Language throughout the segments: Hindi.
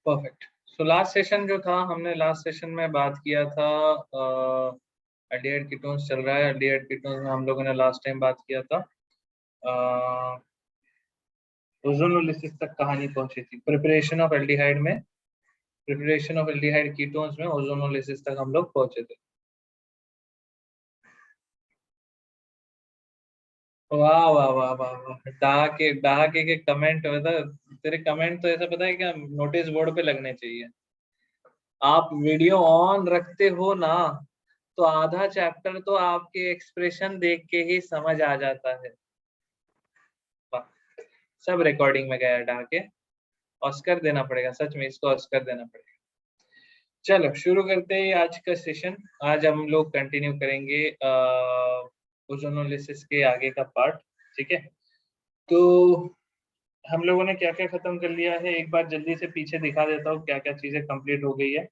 परफेक्ट। सो लास्ट सेशन जो था, हमने लास्ट सेशन में बात किया था, एल्डिहाइड कीटोन्स चल रहा है। एल्डिहाइड कीटोन्स में हम लोगों ने लास्ट टाइम बात किया था ओजोनोलिसिस तक कहानी पहुंची थी। प्रिपरेशन ऑफ एल्डिहाइड में, प्रिपरेशन ऑफ एल्डिहाइड कीटोन्स में ओजोनोलिसिस तक हम लोग पहुंचे थे। वाह वाह वाह वाह वाह, डहाके के कमेंट, मतलब तेरे कमेंट तो ऐसा पता है क्या, नोटिस बोर्ड पे लगने चाहिए। आप वीडियो ऑन रखते हो ना, तो आधा चैप्टर तो आपके एक्सप्रेशन देख के ही समझ आ जाता है। वाह, सब रिकॉर्डिंग में गया डहाके। ऑस्कर देना पड़ेगा, सच में इसको ऑस्कर देना पड़ेगा। चलो शुरू करते हैं आज का सेशन। आज हम लोग कंटिन्यू करेंगे ओजोनोलिसिस के आगे का पार्ट। ठीक है, तो हम लोगों ने क्या क्या खत्म कर लिया है, एक बार जल्दी से पीछे दिखा देता हूँ क्या क्या चीजें कंप्लीट हो गई है।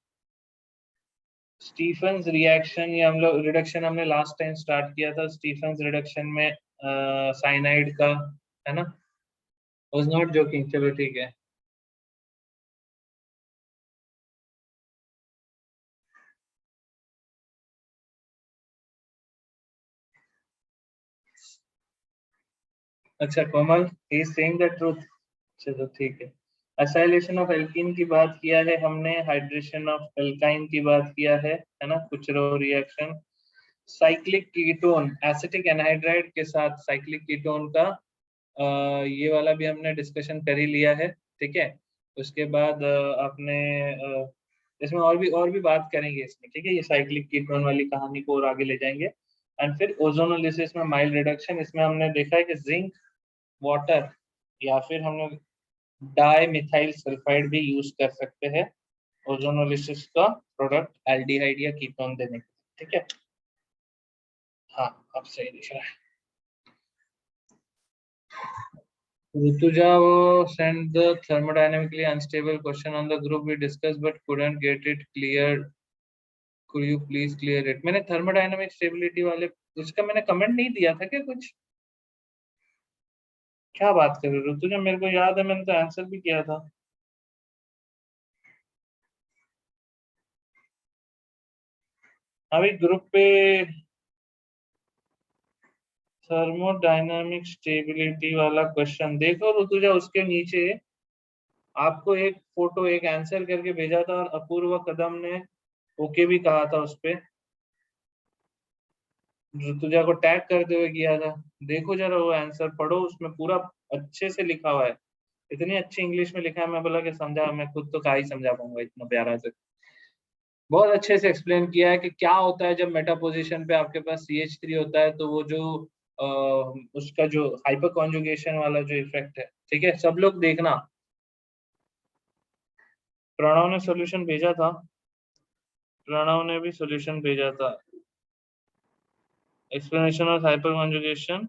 स्टीफन्स रिएक्शन, ये हम लोग रिडक्शन हमने लास्ट टाइम स्टार्ट किया था। स्टीफन्स रिडक्शन में साइनाइड का, है ना, वाज नॉट जोकिंग, चलो ठीक है। अच्छा Komal, he is saying the truth, चलो ठीक है। असाइलेशन ऑफ एल्कीन की बात किया है हमने, हाइड्रेशन ऑफ एल्काइन की बात किया है ना, कुछ रो reaction. Cyclic ketone, acetic anhydride के साथ साइक्लिक कीटोन का ये वाला भी हमने डिस्कशन कर ही लिया है। ठीक है, उसके बाद आपने इसमें और भी बात करेंगे इसमें। ठीक है, ये साइक्लिक कीटोन वाली कहानी को और आगे ले जाएंगे। एंड फिर ओजोनोलिसिस में माइल्ड रिडक्शन, इसमें हमने देखा है कि जिंक, वाटर, या फिर हम लोग डाई मिथाइल सल्फाइड भी यूज कर सकते हैं ओजोनोलिसिस का प्रोडक्ट एल्डिहाइड या कीटोन देने के लिए। ठीक है, हाँ अब सही दिख रहा है। Rutuja sent the thermodynamically unstable question on the group we discussed but couldn't get it cleared. Could you please clear it? मैंने थर्मोडायनामिक स्टेबिलिटी वाले उसका मैंने कमेंट नहीं दिया था क्या कुछ? क्या बात कर रहे हो ऋतुजा, मेरे को याद है मैंने तो आंसर भी किया था। अभी ग्रुप पे थर्मोडायनामिक स्टेबिलिटी वाला क्वेश्चन देखो ऋतुजा, उसके नीचे आपको एक फोटो, एक आंसर करके भेजा था और अपूर्व कदम ने ओके भी कहा था उस पे, ऋतुजा को टैग करते हुए किया था। देखो जरा वो आंसर पढ़ो, उसमें पूरा अच्छे से लिखा हुआ है। इतनी अच्छी इंग्लिश में लिखा है, मैं बोला कि समझा, मैं खुद तो क्या ही समझा पाऊंगा इतना प्यारा से। बहुत अच्छे से एक्सप्लेन किया है कि क्या होता है जब मेटा पोजीशन पे आपके पास CH3 होता है, तो वो जो उसका जो हाइपर कॉन्जुगेशन वाला जो इफेक्ट है। ठीक है, सब लोग देखना। प्रणव ने सॉल्यूशन भेजा था, प्रणव ने भी सॉल्यूशन भेजा था, एक्सप्लेनेशन ऑफ हाइपर कॉन्जुगेशन।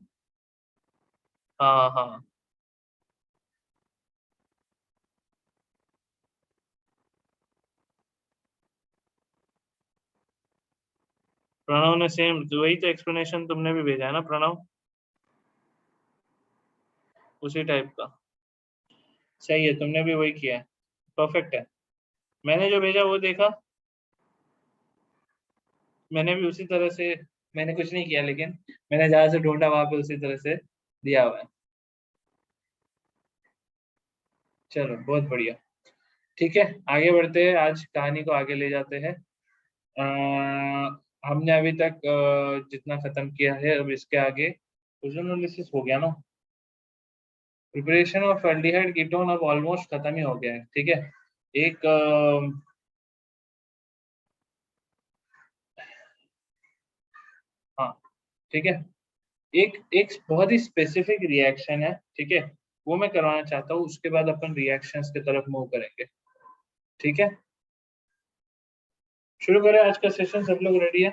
हाँ हाँ, प्रणव ने सेम वही तो एक्सप्लेनेशन तुमने भी भेजा है ना प्रणव, उसी टाइप का। सही है, तुमने भी वही किया है, परफेक्ट है। मैंने जो भेजा वो देखा, मैंने भी उसी तरह से, मैंने कुछ नहीं किया, लेकिन मैंने जहां से ढूंढा वहां पे उसी तरह से दिया हुआ है। चलो बहुत बढ़िया। ठीक है, आगे बढ़ते हैं, आज कहानी को आगे ले जाते हैं। हमने अभी तक जितना खत्म किया है, अब इसके आगे ओजोनोलिसिस हो गया ना, प्रिपरेशन ऑफ एल्डिहाइड कीटोन अब ऑलमोस्ट खत्म ही हो गया है। ठीक है, एक हाँ ठीक है, एक एक बहुत ही स्पेसिफिक रिएक्शन है। ठीक है, वो मैं करवाना चाहता हूँ, उसके बाद अपन रिएक्शंस की तरफ मूव करेंगे। ठीक है, शुरू करें आज का सेशन, सब लोग रेडी है?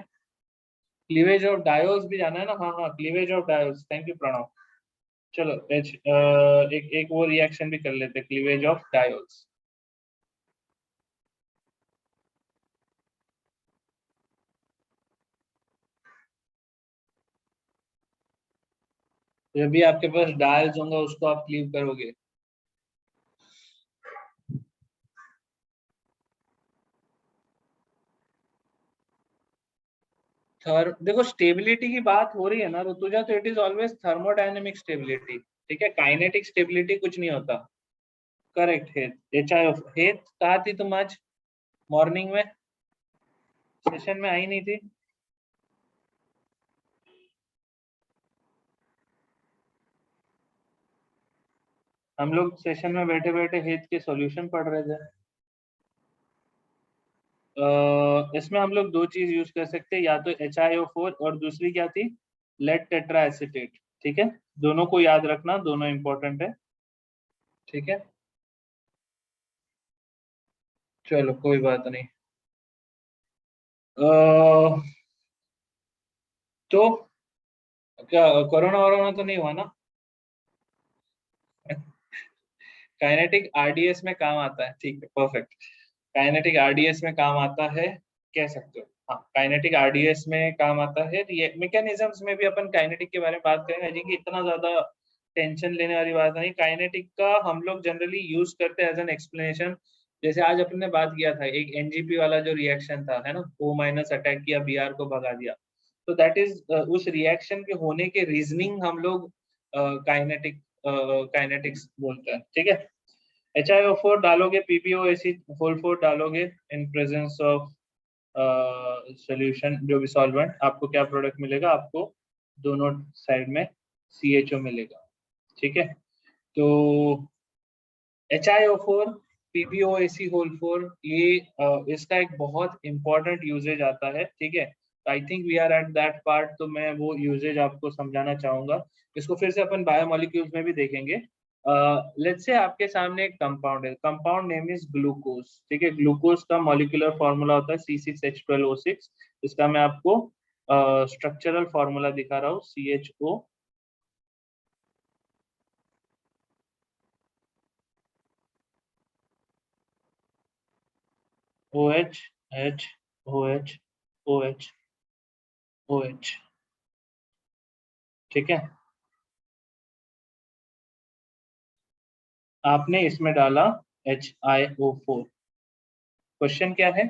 क्लीवेज ऑफ डायोल्स भी जाना है ना, हाँ हाँ, cleavage of diols, thank you Pranav. चलो एक एक वो रिएक्शन भी कर लेते, क्लीवेज ऑफ डायोल्स। जब भी आपके पास डायल्स होंगे उसको आप क्लीव करोगे। देखो स्टेबिलिटी की बात हो रही है ना ऋतुजा, तो it is always thermodynamic stability, ठीक है, काइनेटिक स्टेबिलिटी कुछ नहीं होता। करेक्ट हेत, हेत कहा थी तुम आज मॉर्निंग में, सेशन में आई नहीं थी? हम लोग सेशन में बैठे बैठे हेत के सॉल्यूशन पढ़ रहे थे। इसमें हम लोग दो चीज यूज कर सकते हैं, या तो HiO4 और दूसरी क्या थी, लेड टेट्रा एसीटेट, ठीक है, दोनों को याद रखना, दोनों इंपॉर्टेंट है, ठीक है। चलो कोई बात नहीं। अ, तो क्या कोरोना वोरोना तो नहीं हुआ ना? काइनेटिक आरडीएस में काम आता है, ठीक है, परफेक्ट। काइनेटिक आरडीएस में काम आता है, कह सकते हो, हाँ काइनेटिक आरडीएस में काम आता है। ये मैकेनिज्म्स में भी अपन काइनेटिक के बारे में बात करेंगे जी, कि इतना ज्यादा टेंशन लेने वाली बात नहीं। काइनेटिक का हम लोग जनरली यूज करते हैं एज एन एक्सप्लेनेशन। जैसे आज अपन ने बात किया था एक एनजीपी वाला जो रिएक्शन था, है ना, O माइनस अटैक किया, Br को भगा दिया, तो दैट इज उस रिएक्शन के होने के रीजनिंग हम लोग काइनेटिक्स बोलते हैं, ठीक है। HiO4 डालोगे, PbOAC होल 4 डालोगे इन प्रेजेंस ऑफ सोल्यूशन, जो भी सॉल्वेंट, आपको क्या प्रोडक्ट मिलेगा, आपको दोनों साइड में CHO मिलेगा, ठीक है। तो HiO4 PbOAC होल 4 ये इसका एक बहुत इंपॉर्टेंट यूजेज आता है, ठीक है। I think we are at that part, तो मैं वो यूजेज आपको समझाना चाहूंगा। इसको फिर से अपन बायोमोलिक्यूल्स में भी देखेंगे। लेट्स से आपके सामने एक कंपाउंड है, कंपाउंड नेम इज ग्लूकोज, ठीक है। ग्लूकोज का मॉलिक्यूलर फॉर्मूला होता है C6H12O6। इसका मैं आपको स्ट्रक्चरल फॉर्मूला दिखा रहा हूँ, CHO OH H OH OH OH, ठीक है। आपने इसमें डाला HiO4। क्वेश्चन क्या है,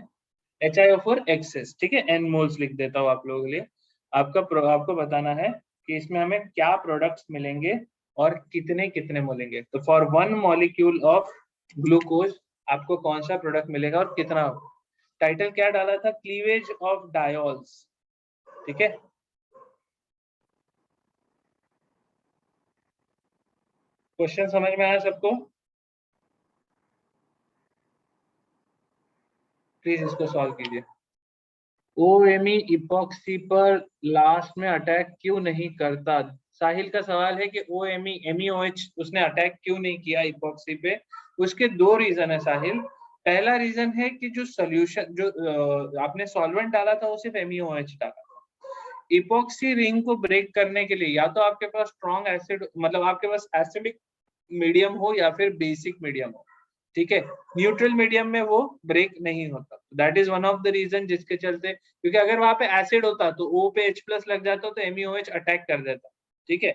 HiO4 एक्सेस, ठीक है, N मोल्स लिख देता हूँ आप लोगों के लिए। आपको बताना है कि इसमें हमें क्या प्रोडक्ट्स मिलेंगे और कितने कितने मिलेंगे। तो फॉर 1 मॉलिक्यूल ऑफ ग्लूकोज आपको कौन सा प्रोडक्ट मिलेगा और कितना। टाइटल क्या डाला था, क्लीवेज ऑफ डायोल्स, ठीक है। क्वेश्चन समझ में आया सबको? प्लीज इसको सॉल्व कीजिए। ओएमई इपॉक्सी पर लास्ट में अटैक क्यों नहीं करता? साहिल का सवाल है कि ओएमई एमईओएच उसने अटैक क्यों नहीं किया इपॉक्सी पे। उसके दो रीजन है साहिल। पहला रीजन है कि जो सोल्यूशन, जो आपने सॉल्वेंट डाला था वो सिर्फ एमईओएच डाला। इपॉक्सी रिंग को ब्रेक करने के लिए या तो आपके पास स्ट्रॉन्ग एसिड, मतलब आपके पास एसिडिक मीडियम हो या फिर बेसिक मीडियम हो, ठीक है। न्यूट्रल मीडियम में वो ब्रेक नहीं होता, that is one of the reason जिसके चलते, क्योंकि अगर वहां पे एसिड होता तो O पे H+ लग जाता तो एमईओएच अटैक कर देता, ठीक है।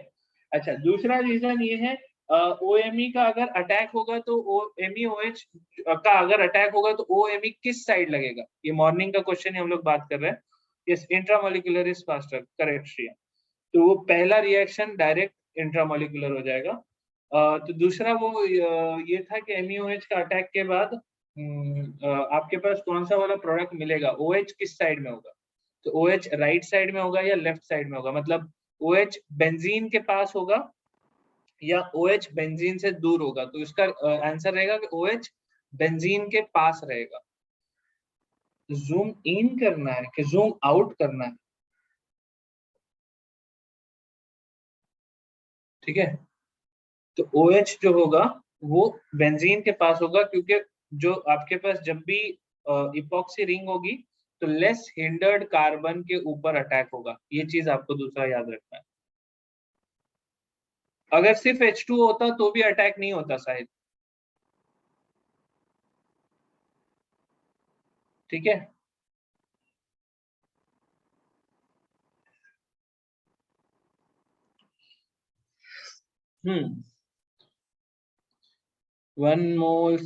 अच्छा, दूसरा रीजन ये है, ओएमई का अगर अटैक होगा तो एमईओएच का अगर अटैक होगा तो ओएमई किस साइड लगेगा, ये मॉर्निंग का क्वेश्चन हम लोग बात कर रहे हैं। Yes, intramolecular is faster, correct Shreya. तो वो पहला रिएक्शन डायरेक्ट इंट्रामोलिकुलर हो जाएगा। तो दूसरा वो ये था कि एमईओएच का अटैक के बाद आपके पास कौन सा वाला प्रोडक्ट मिलेगा, ओएच किस साइड में होगा। तो ओएच राइट साइड में होगा या लेफ्ट साइड में होगा, मतलब ओएच बेंजीन के पास होगा या ओएच बेंजीन से दूर होगा। तो इसका आंसर रहेगा कि ओएच बेंजीन के पास रहेगा। जूम इन करना है कि जूम आउट करना है, ठीक है। तो OH जो होगा वो बेंजीन के पास होगा, क्योंकि जो आपके पास जब भी इपॉक्सी रिंग होगी तो लेस हिंडर्ड कार्बन के ऊपर अटैक होगा, ये चीज आपको दूसरा याद रखना है। अगर सिर्फ H2 होता तो भी अटैक नहीं होता शायद, ठीक है। हम्म 1 मोल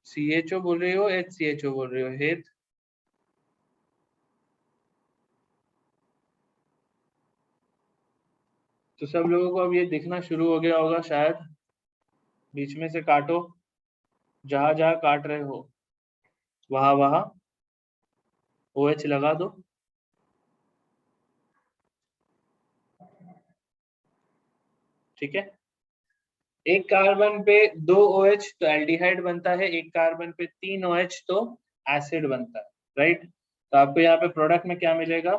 CHO बोल रहे हो, HCHO बोल रहे हो हेत? तो सब लोगों को अब ये दिखना शुरू हो गया होगा शायद। बीच में से काटो, जहां जहां काट रहे हो वहां वहां OH लगा दो। ठीक है, एक कार्बन पे 2 OH तो एल्डिहाइड बनता है, एक कार्बन पे 3 OH तो एसिड बनता है, राइट। तो आपको यहाँ पे प्रोडक्ट में क्या मिलेगा,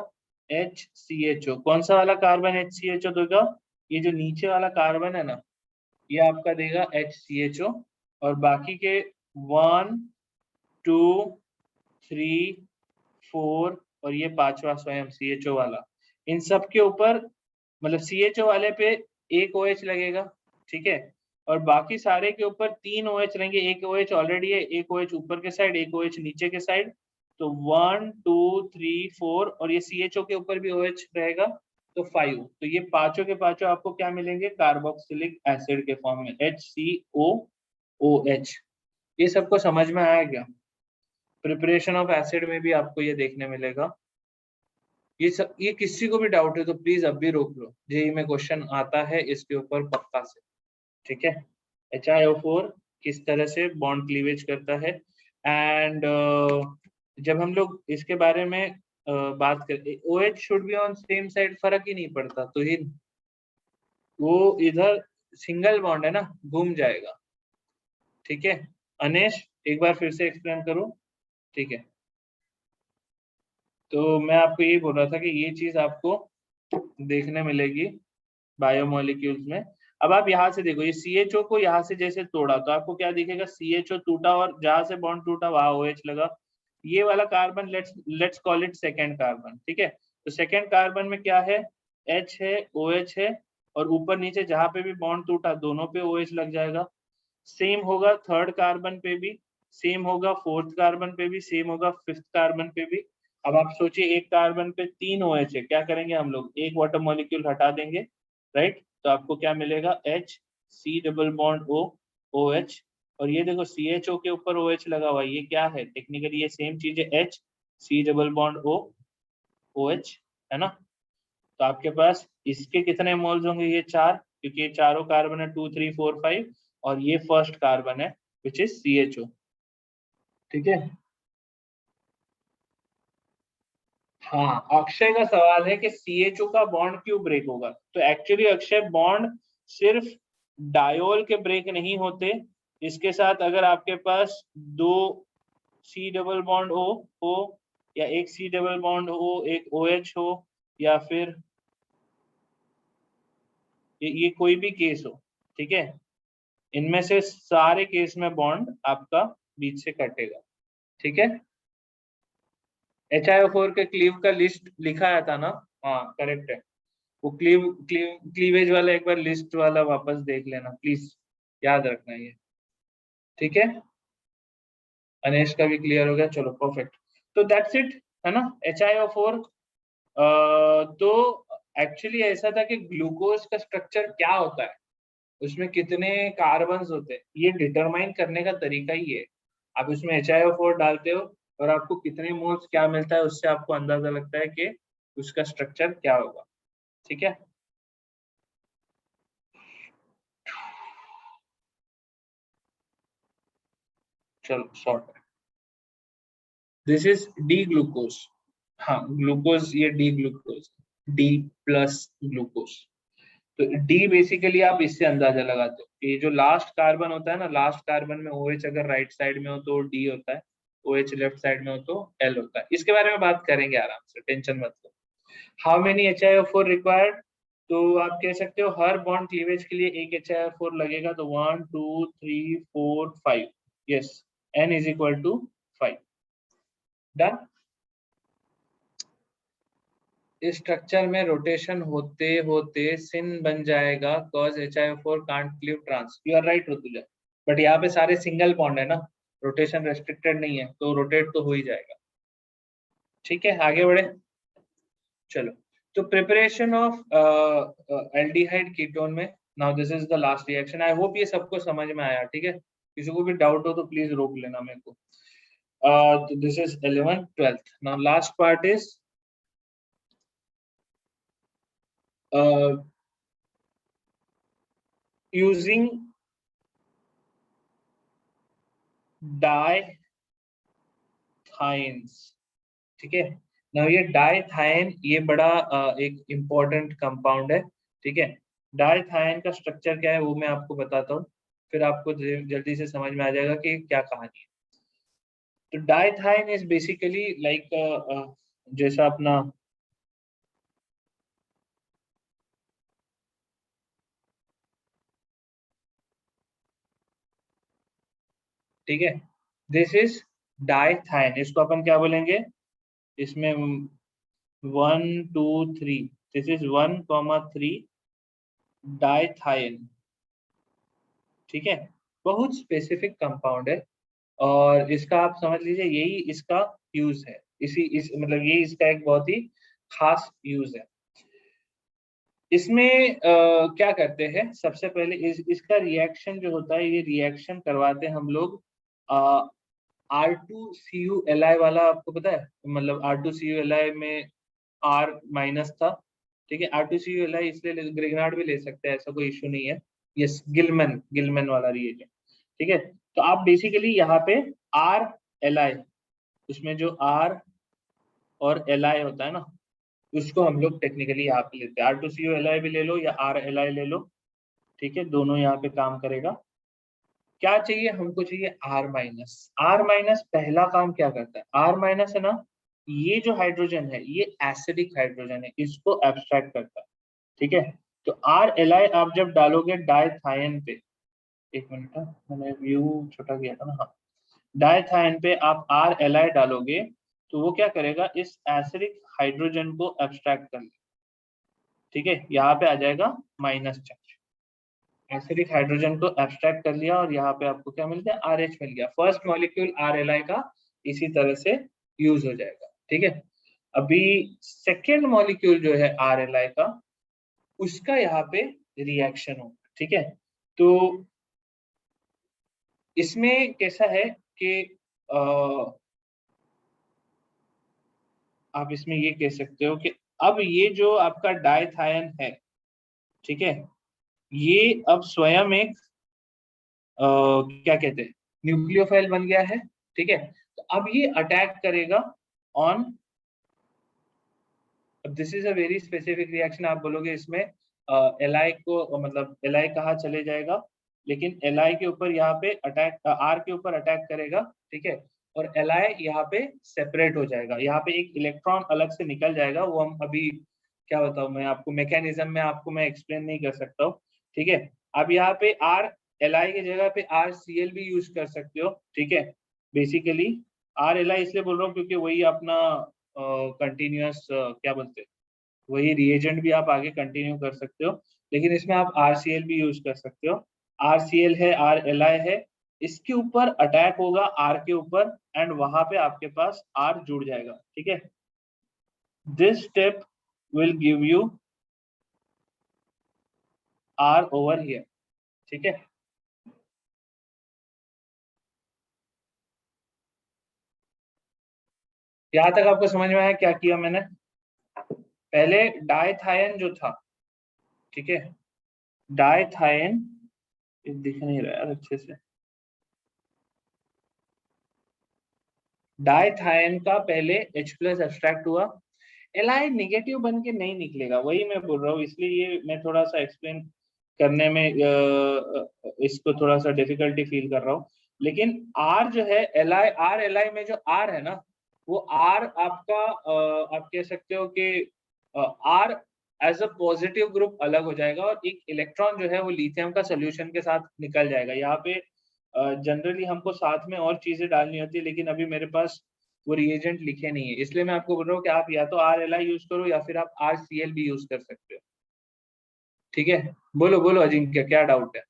HCHO। कौन सा वाला कार्बन HCHO देगा, ये जो नीचे वाला कार्बन है ना, ये आपका देगा HCHO। और बाकी के 1 2 3 4 और ये पांचवा स्वयं CHO वाला, इन सब के ऊपर मतलब CHO वाले पे एक OH लगेगा, ठीक है। और बाकी सारे के ऊपर 3 OH रहेंगे, एक OH ऑलरेडी है, एक OH ऊपर के साइड, एक OH नीचे के साइड। तो 1 2 3 4 और ये CHO के ऊपर भी OH रहेगा, तो 5। तो ये पांचों के पांचों आपको क्या मिलेंगे, कार्बोक्सिलिक एसिड के फॉर्म में, HCOOH। ये सबको समझ में आया क्या। प्रिपरेशन ऑफ एसिड में भी आपको ये देखने मिलेगा। ये किसी को भी डाउट है तो प्लीज अब भी रोक लो, जेईई में क्वेश्चन आता है इसके ऊपर पक्का से, ठीक है। HiO4 किस तरह से बॉन्ड क्लीवेज करता है। एंड जब हम लोग इसके बारे में बात करते, OH should be on same side, फर्क ही नहीं पड़ता, तो ही वो इधर सिंगल बॉन्ड है ना, घूम जाएगा, ठीक है। अनेश एक बार फिर से एक्सप्लेन करूं, ठीक है। तो मैं आपको यही बोल रहा था कि ये चीज आपको देखने मिलेगी बायोमोलिक्यूल्स में। अब आप यहाँ से देखो, ये CHO को यहाँ से जैसे तोड़ा तो आपको क्या दिखेगा, CHO टूटा और जहां से बॉन्ड टूटा वहां OH लगा। ये वाला carbon let's call it second carbon, ठीक है। तो सेकेंड कार्बन में क्या है, H है, OH है, और ऊपर नीचे जहां पे भी बॉन्ड टूटा दोनों पे OH लग जाएगा। सेम होगा थर्ड कार्बन पे भी, सेम होगा फोर्थ कार्बन पे भी, सेम होगा फिफ्थ कार्बन पे भी। अब आप सोचिए, एक कार्बन पे 3 OH है, क्या करेंगे हम लोग, एक वाटर मॉलिक्यूल हटा देंगे, राइट। तो आपको क्या मिलेगा, H C double bond O OH। और ये देखो CHO के ऊपर OH लगा हुआ है, ये क्या है, टेक्निकली ये सेम चीज है, H C double bond O OH, है ना। तो आपके पास इसके कितने मोल्स होंगे, ये 4, क्योंकि ये चारों कार्बन है 2 3 4 5, और ये फर्स्ट कार्बन है विच इज CHO, ठीक है। हाँ, अक्षय का सवाल है कि CHO का बॉन्ड क्यों ब्रेक होगा। तो एक्चुअली अक्षय, बॉन्ड सिर्फ डायोल के ब्रेक नहीं होते, इसके साथ अगर आपके पास 2 C डबल बॉन्ड O हो, या एक C डबल बॉन्ड हो, एक OH हो, या फिर ये कोई भी केस हो, ठीक है, इनमें से सारे केस में बॉन्ड आपका बीच से कटेगा, ठीक है। HiO4 के क्लीव का लिस्ट लिखा आया था ना, हाँ करेक्ट है। वो क्लीवेज वाला एक बार लिस्ट वाला वापस देख लेना प्लीज, याद रखना ये, ठीक है। अनेश का भी क्लियर हो गया, चलो परफेक्ट। तो दैट्स इट, है ना, HiO4। तो एक्चुअली ऐसा था कि ग्लूकोज का स्ट्रक्चर क्या होता है, उसमें कितने कार्बन्स होते हैं, ये डिटरमाइन करने का तरीका ही है। आप उसमें HiO4 डालते हो और आपको कितने मोल्स क्या मिलता है, उससे आपको अंदाजा लगता है कि उसका स्ट्रक्चर क्या होगा, ठीक है। चलो short, this is D glucose. हाँ ग्लूकोज, ये D glucose, D plus glucose. तो डी बेसिकली आप इससे अंदाजा लगाते हो, ये जो लास्ट कार्बन होता है ना, लास्ट कार्बन में OH अगर राइट साइड में हो तो डी होता है, OH लेफ्ट साइड में हो तो L होता है। इसके बारे में बात करेंगे आराम से, टेंशन मत लो। हाउ मेनी HiO4 रिक्वायर्ड, तो आप कह सकते हो हर बॉन्ड क्लीवेज के लिए एक HiO4 लगेगा, तो 1 2 3 4 5, yes, N is equal to 5, done. इस स्ट्रक्चर में रोटेशन होते होते सिन बन जाएगा, cos HiO4 can't cleave trans, you are right Rituja, but यहाँ पे सारे सिंगल बॉन्ड है ना, रोटेशन रेस्ट्रिक्टेड नहीं है, तो रोटेट तो हो ही जाएगा, ठीक है। आगे बढ़े, चलो। तो प्रिपरेशन ऑफ एल्डिहाइड कीटोन में, now this is the last reaction. I hope ये सबको समझ में आया, ठीक है। किसी को भी डाउट हो तो प्लीज रोक लेना मेरे को। तो this is 11th 12th, now last part is using dithianes. ठीक है ना, ये डाइथाइन ये बड़ा एक इम्पोर्टेंट कंपाउंड है। ठीक है, डाइथाइन का स्ट्रक्चर क्या है वो मैं आपको बताता हूँ, फिर आपको जल्दी से समझ में आ जाएगा कि क्या कहानी है। तो डाइथाइन इज बेसिकली लाइक जैसा अपना ठीक है, दिस इज डाइथाइन, इसको अपन क्या बोलेंगे, इसमें 1 2 3, दिस इज 1 3 डाइथाइन। ठीक है, बहुत स्पेसिफिक कंपाउंड है और इसका आप समझ लीजिए यही इसका यूज है, इसी इस मतलब ये इसका एक बहुत ही खास यूज है। इसमें क्या करते हैं, सबसे पहले इसका रिएक्शन जो होता है, ये रिएक्शन करवाते हैं हम लोग R2CuLi वाला, आपको पता है, मतलब R2CuLi में R- था। ठीक है, R2CuLi इसलिए ग्रिग्नार्ड भी ले सकते हैं, ऐसा कोई इशू नहीं है। यस, गिलमैन गिलमैन वाला रिएजेंट। ठीक है, तो आप बेसिकली यहाँ पे RLi, उसमें जो R और Li होता है ना, उसको हम लोग टेक्निकली यहाँ पे लेते हैं। R2CuLi भी ले लो या RLi ले लो, ठीक है, दोनों यहाँ पे काम करेगा। क्या चाहिए हमको, चाहिए R-। पहला काम क्या करता है, R- है ना, ये जो हाइड्रोजन है ये एसिडिक हाइड्रोजन है, इसको एब्स्ट्रैक्ट करता है। ठीक है, तो RLi आप जब डालोगे डाइथाइन पे, एक मिनट मैंने व्यू छोटा किया था ना, हाँ, डाइथाइन पे आप RLi डालोगे तो वो क्या करेगा, इस एसिडिक हाइड्रोजन को एब्स्ट्रैक्ट कर लेगा। ठीक है, यहाँ पे आ जाएगा माइनस चार्ज, एसिडिक हाइड्रोजन को एब्स्ट्रैक्ट कर लिया और यहाँ पे आपको क्या मिल गया, RH मिल गया। फर्स्ट मॉलिक्यूल RLi का इसी तरह से यूज हो जाएगा। ठीक है, अभी सेकेंड मॉलिक्यूल जो है RLi का, उसका यहाँ पे रिएक्शन होगा। ठीक है, तो इसमें कैसा है कि आप इसमें ये कह सकते हो कि अब ये जो आपका डाइथायन है, ठीक है, ये अब स्वयं एक क्या कहते हैं, न्यूक्लियोफाइल बन गया है। ठीक है, तो अब ये अटैक करेगा on, this is a very specific reaction. आप बोलोगे इसमें Li को, मतलब Li कहाँ चले जाएगा, लेकिन Li के ऊपर यहाँ पे अटैक, R के ऊपर अटैक करेगा। ठीक है, और Li यहाँ पे सेपरेट हो जाएगा, यहाँ पे एक इलेक्ट्रॉन अलग से निकल जाएगा, वो हम अभी क्या बताऊं मैं आपको, मैकेनिज्म में आपको मैं एक्सप्लेन नहीं कर सकता हूँ। ठीक है, अब यहाँ पे Li की जगह पे RCl भी यूज कर सकते हो। ठीक है, बेसिकली RLi इसलिए बोल रहा हूँ क्योंकि वही अपना कंटिन्यूअस क्या बोलते हैं, वही रिएजेंट भी आप आगे कंटिन्यू कर सकते हो, लेकिन इसमें आप RCl भी यूज कर सकते हो। RCl है, RLi है, इसके ऊपर अटैक होगा R के ऊपर एंड वहां पे आपके पास R जुड़ जाएगा। ठीक है, this step will give you R over here. ठीक है, यहाँ तक आपको समझ में आया क्या किया मैंने। पहले डाइथायन जो था, ठीक है, डाइथायन दिख नहीं रहा यार अच्छे से, डाइथायन का पहले H+ एब्स्ट्रैक्ट हुआ, Li निगेटिव बन के नहीं निकलेगा, वही मैं बोल रहा हूँ, इसलिए ये मैं थोड़ा सा एक्सप्लेन करने में इसको थोड़ा सा डिफिकल्टी फील कर रहा हूँ। लेकिन R जो है, Li में जो R है ना, वो R आपका आप कह सकते हो कि R as a positive group अलग हो जाएगा और एक इलेक्ट्रॉन जो है वो लिथियम का सोल्यूशन के साथ निकल जाएगा। यहाँ पे जनरली हमको साथ में और चीजें डालनी होती है, लेकिन अभी मेरे पास वो रिएजेंट लिखे नहीं है, इसलिए मैं आपको बोल रहा हूँ कि आप या तो RLi यूज करो या फिर आप RCl भी यूज कर सकते हो। ठीक है, बोलो बोलो अजिंक्य, क्या डाउट है।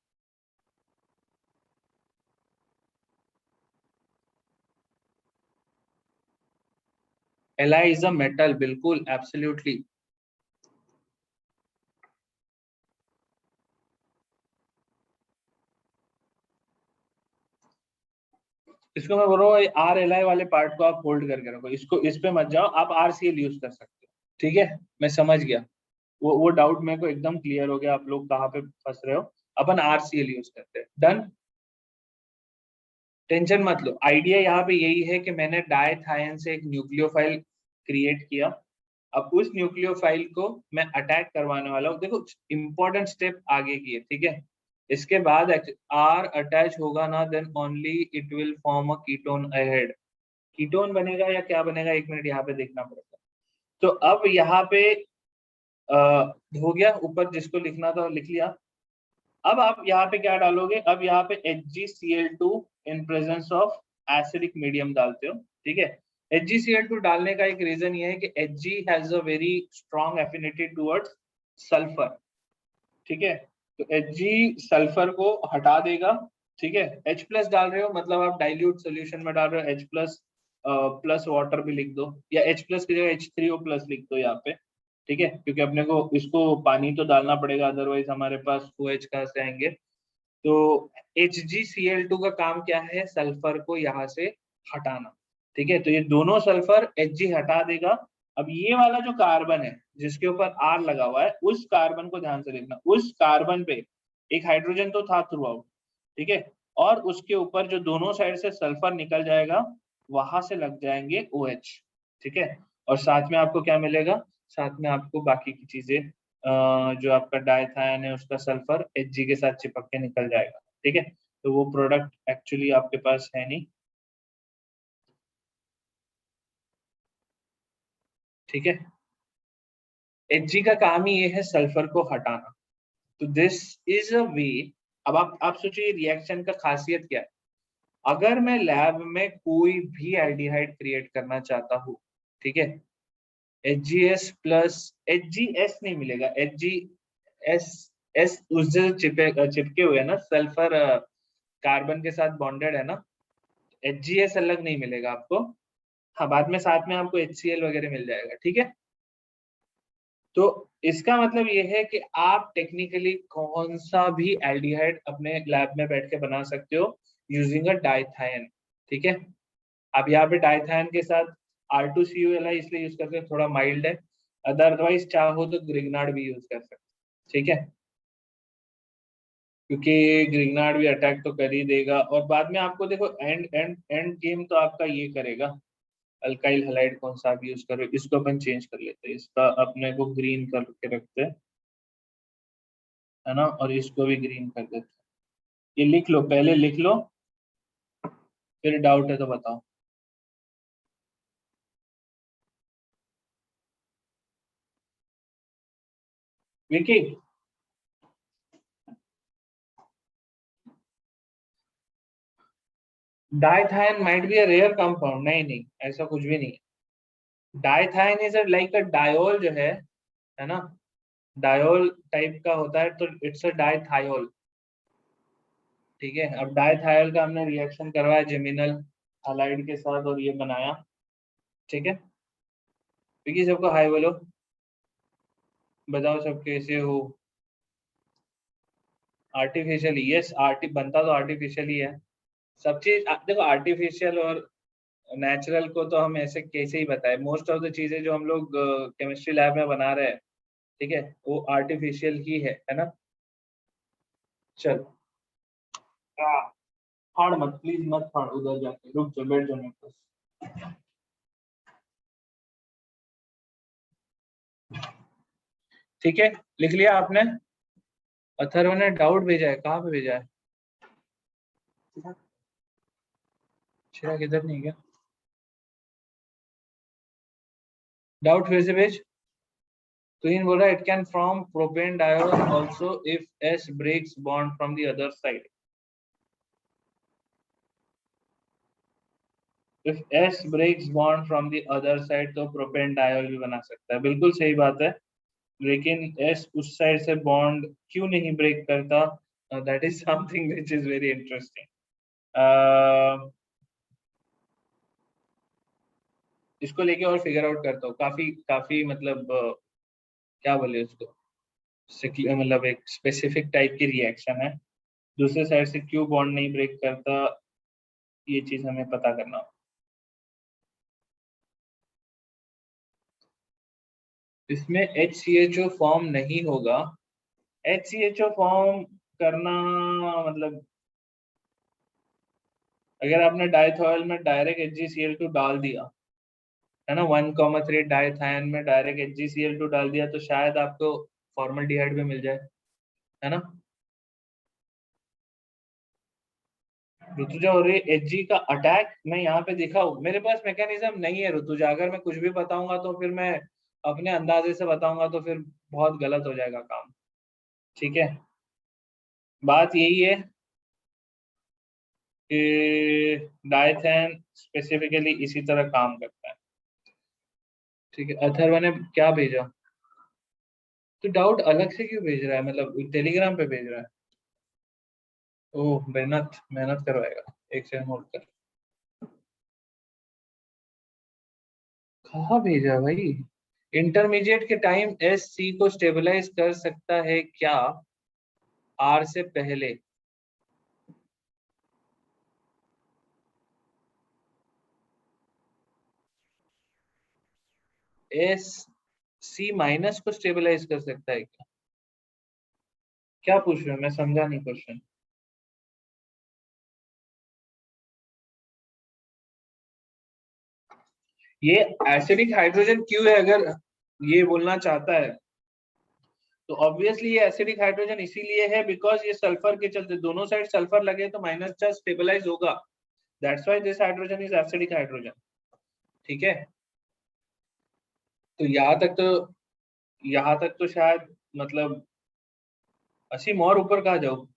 Li इज अ मेटल, बिल्कुल एब्सोल्युटली। इसको मैं बोल रहा हूँ RLi वाले पार्ट को आप होल्ड करके रखो, इसको इस पे मत जाओ, आप RCl यूज कर सकते हो। ठीक है, मैं समझ गया, वो डाउट मेरे को एकदम क्लियर हो गया, आप लोग कहाँ पे फंस रहे हो। अपन RCl यूज करते हैं। डन, टेंशन मत लो। आइडिया यहाँ पे यही है कि मैंने डायथायन से एक न्यूक्लियोफाइल क्रिएट किया, अब उस न्यूक्लियोफाइल को मैं अटैक करवाने वाला हूँ। देखो इंपॉर्टेंट स्टेप आगे की है, ठीक है। इसके बाद R अटैच होगा ना, then only it will form a ketone ahead. Ketone बनेगा या क्या बनेगा, एक मिनट यहाँ पे देखना पड़ेगा। तो अब यहाँ पे हो गया, ऊपर जिसको लिखना था लिख लिया। अब आप यहाँ पे क्या डालोगे, अब यहाँ पे HgCl2 in presence of acidic medium डालते हो, ठीक है। HgCl2 डालने का एक रीजन ये है कि Hg has a very strong affinity towards sulphur, ठीक है। तो Hg सल्फर को हटा देगा, ठीक है। H प्लस डाल रहे हो मतलब आप डाइल्यूट सोल्यूशन में डाल रहे हो, H प्लस प्लस वाटर भी लिख दो, या H प्लस की जगह H3O प्लस लिख दो यहाँ पे, ठीक है, क्योंकि अपने को इसको पानी तो डालना पड़ेगा, अदरवाइज हमारे पास OH कहाँ से आएंगे। तो HgCl2 का काम क्या है, सल्फर को यहाँ से हटाना, ठीक है। तो ये दोनों सल्फर Hg हटा देगा। अब ये वाला जो कार्बन है जिसके ऊपर R लगा हुआ है, उस कार्बन को ध्यान से देखना, उस कार्बन पे एक हाइड्रोजन तो था थ्रू आउट, ठीक है, और उसके ऊपर जो दोनों साइड से सल्फर निकल जाएगा, वहां से लग जाएंगे OH, ठीक है। और साथ में आपको क्या मिलेगा, साथ में आपको बाकी की चीजें जो आपका डायथायन है उसका सल्फर Hg के साथ चिपक के निकल जाएगा, ठीक है। तो वो प्रोडक्ट एक्चुअली आपके पास है नहीं, ठीक है। Hg का काम ही ये है सल्फर को हटाना। तो दिस इज अ वे। अब आप सोचिए रिएक्शन का खासियत क्या है। अगर मैं लैब में कोई भी एल्डिहाइड क्रिएट करना चाहता हूँ, ठीक है, HgS प्लस HgS नहीं मिलेगा, HgS एस उस जो चिपके हुए है ना, सल्फर कार्बन के साथ बॉन्डेड है ना, HgS अलग नहीं मिलेगा आपको। हाँ, बाद में साथ में आपको HCl वगैरह मिल जाएगा, ठीक है। तो इसका मतलब ये है कि आप टेक्निकली कौन सा भी एल्डिहाइड अपने लैब में बैठ के बना सकते हो यूजिंग अ डाइथायन, ठीक है। आप यहाँ पे डाइथायन के साथ R2CuLi इसलिए यूज करते हैं, थोड़ा माइल्ड है। अदरवाइज चाहो तो ग्रिग्नार्ड भी यूज कर सकते हैं, ठीक है, क्योंकि ग्रिग्नार्ड भी अटैक तो कर ही देगा। और बाद में आपको देखो एंड एंड एंड गेम तो आपका ये करेगा, अल्काइल हैलाइड कौन सा आप यूज करो, इसको अपन चेंज कर लेते हैं, इसका अपने को ग्रीन करके रखते हैं, है ना, और इसको भी ग्रीन कर देते हैं। ये लिख लो, पहले लिख लो, फिर डाउट है तो बताओ। Vicky, dithiane might be a rare compound, नहीं नहीं ऐसा कुछ भी नहीं है। Dithiane is like a diol जो है ना, डायोल टाइप का होता है, तो इट्स अ डाइथायोल, ठीक है। अब डाइथायोल का हमने रिएक्शन करवाया जेमिनल हालाइड के साथ और ये बनाया, ठीक है। विकी सबको हाय बोलो, बताओ सब कैसे हो। आर्टिफिशियल, यस आर्टि बनता तो आर्टिफिशियल ही है। सब चीज देखो, आर्टिफिशियल और नेचुरल को तो हम ऐसे कैसे ही बताए, मोस्ट ऑफ द चीजें जो हम लोग केमिस्ट्री लैब में बना रहे हैं, ठीक है, वो आर्टिफिशियल ही है ना। चल, हाँ, फाड़ मत प्लीज, मत फाड़, उधर जाके रुक जा, बैठ जाने पास, ठीक है। लिख लिया आपने। अथर्व ने डाउट भेजा है, कहाँ पे भेजा है, चिराग इधर नहीं क्या, डाउट फिर से भेज। तो इन बोल रहा है it can from propane diol also if S breaks bond from the other side. If S breaks bond from the other side तो प्रोपेन डायोल भी बना सकता है, बिल्कुल सही बात है। लेकिन एस उस साइड से बॉन्ड क्यों नहीं ब्रेक करता, that is something which is very interesting. इसको लेके और फिगर आउट करता हूँ, काफी काफी मतलब क्या बोले उसको, मतलब एक स्पेसिफिक टाइप की रिएक्शन है, दूसरे साइड से क्यों बॉन्ड नहीं ब्रेक करता, ये चीज हमें पता करना होगा। इसमें HCHO फॉर्म नहीं होगा, HCHO फॉर्म करना, मतलब अगर आपने डाइथॉयल में डायरेक्ट HgCl2 डाल दिया है ना, 1,3 डाइथायन में डायरेक्ट HgCl2 डाल दिया तो शायद आपको फॉर्मल्डिहाइड भी मिल जाए, है ना। ऋतुजा हो रही है Hg का अटैक, मैं यहाँ पे देखा हूँ, मेरे पास मैकेनिज्म नहीं है ऋतुजा, अगर मैं कुछ भी बताऊंगा तो फिर मैं अपने अंदाजे से बताऊंगा तो फिर बहुत गलत हो जाएगा काम। ठीक है, बात यही है कि डाइथेन स्पेसिफिकली इसी तरह काम करता है। ठीक है, अथर्व ने क्या भेजा, तो डाउट अलग से क्यों भेज रहा है, मतलब टेलीग्राम पे भेज रहा है। ओह, मेहनत मेहनत करवाएगा, एक सेकंड होल्ड कर। कहाँ भेजा भाई, इंटरमीडिएट के टाइम SC को स्टेबलाइज कर सकता है क्या R से पहले। SC- को स्टेबलाइज कर सकता है क्या, क्या पूछ रहे हो, मैं समझा नहीं क्वेश्चन। ये एसिडिक हाइड्रोजन क्यों है, अगर ये बोलना चाहता है तो ऑब्वियसली ये एसिडिक हाइड्रोजन इसीलिए है बिकॉज ये सल्फर के चलते, दोनों साइड सल्फर लगे तो माइनस चार्ज स्टेबलाइज होगा, that's why this hydrogen is acidic hydrogen. ठीक है, तो यहाँ तक तो शायद मतलब असीम और ऊपर कहा जाओ।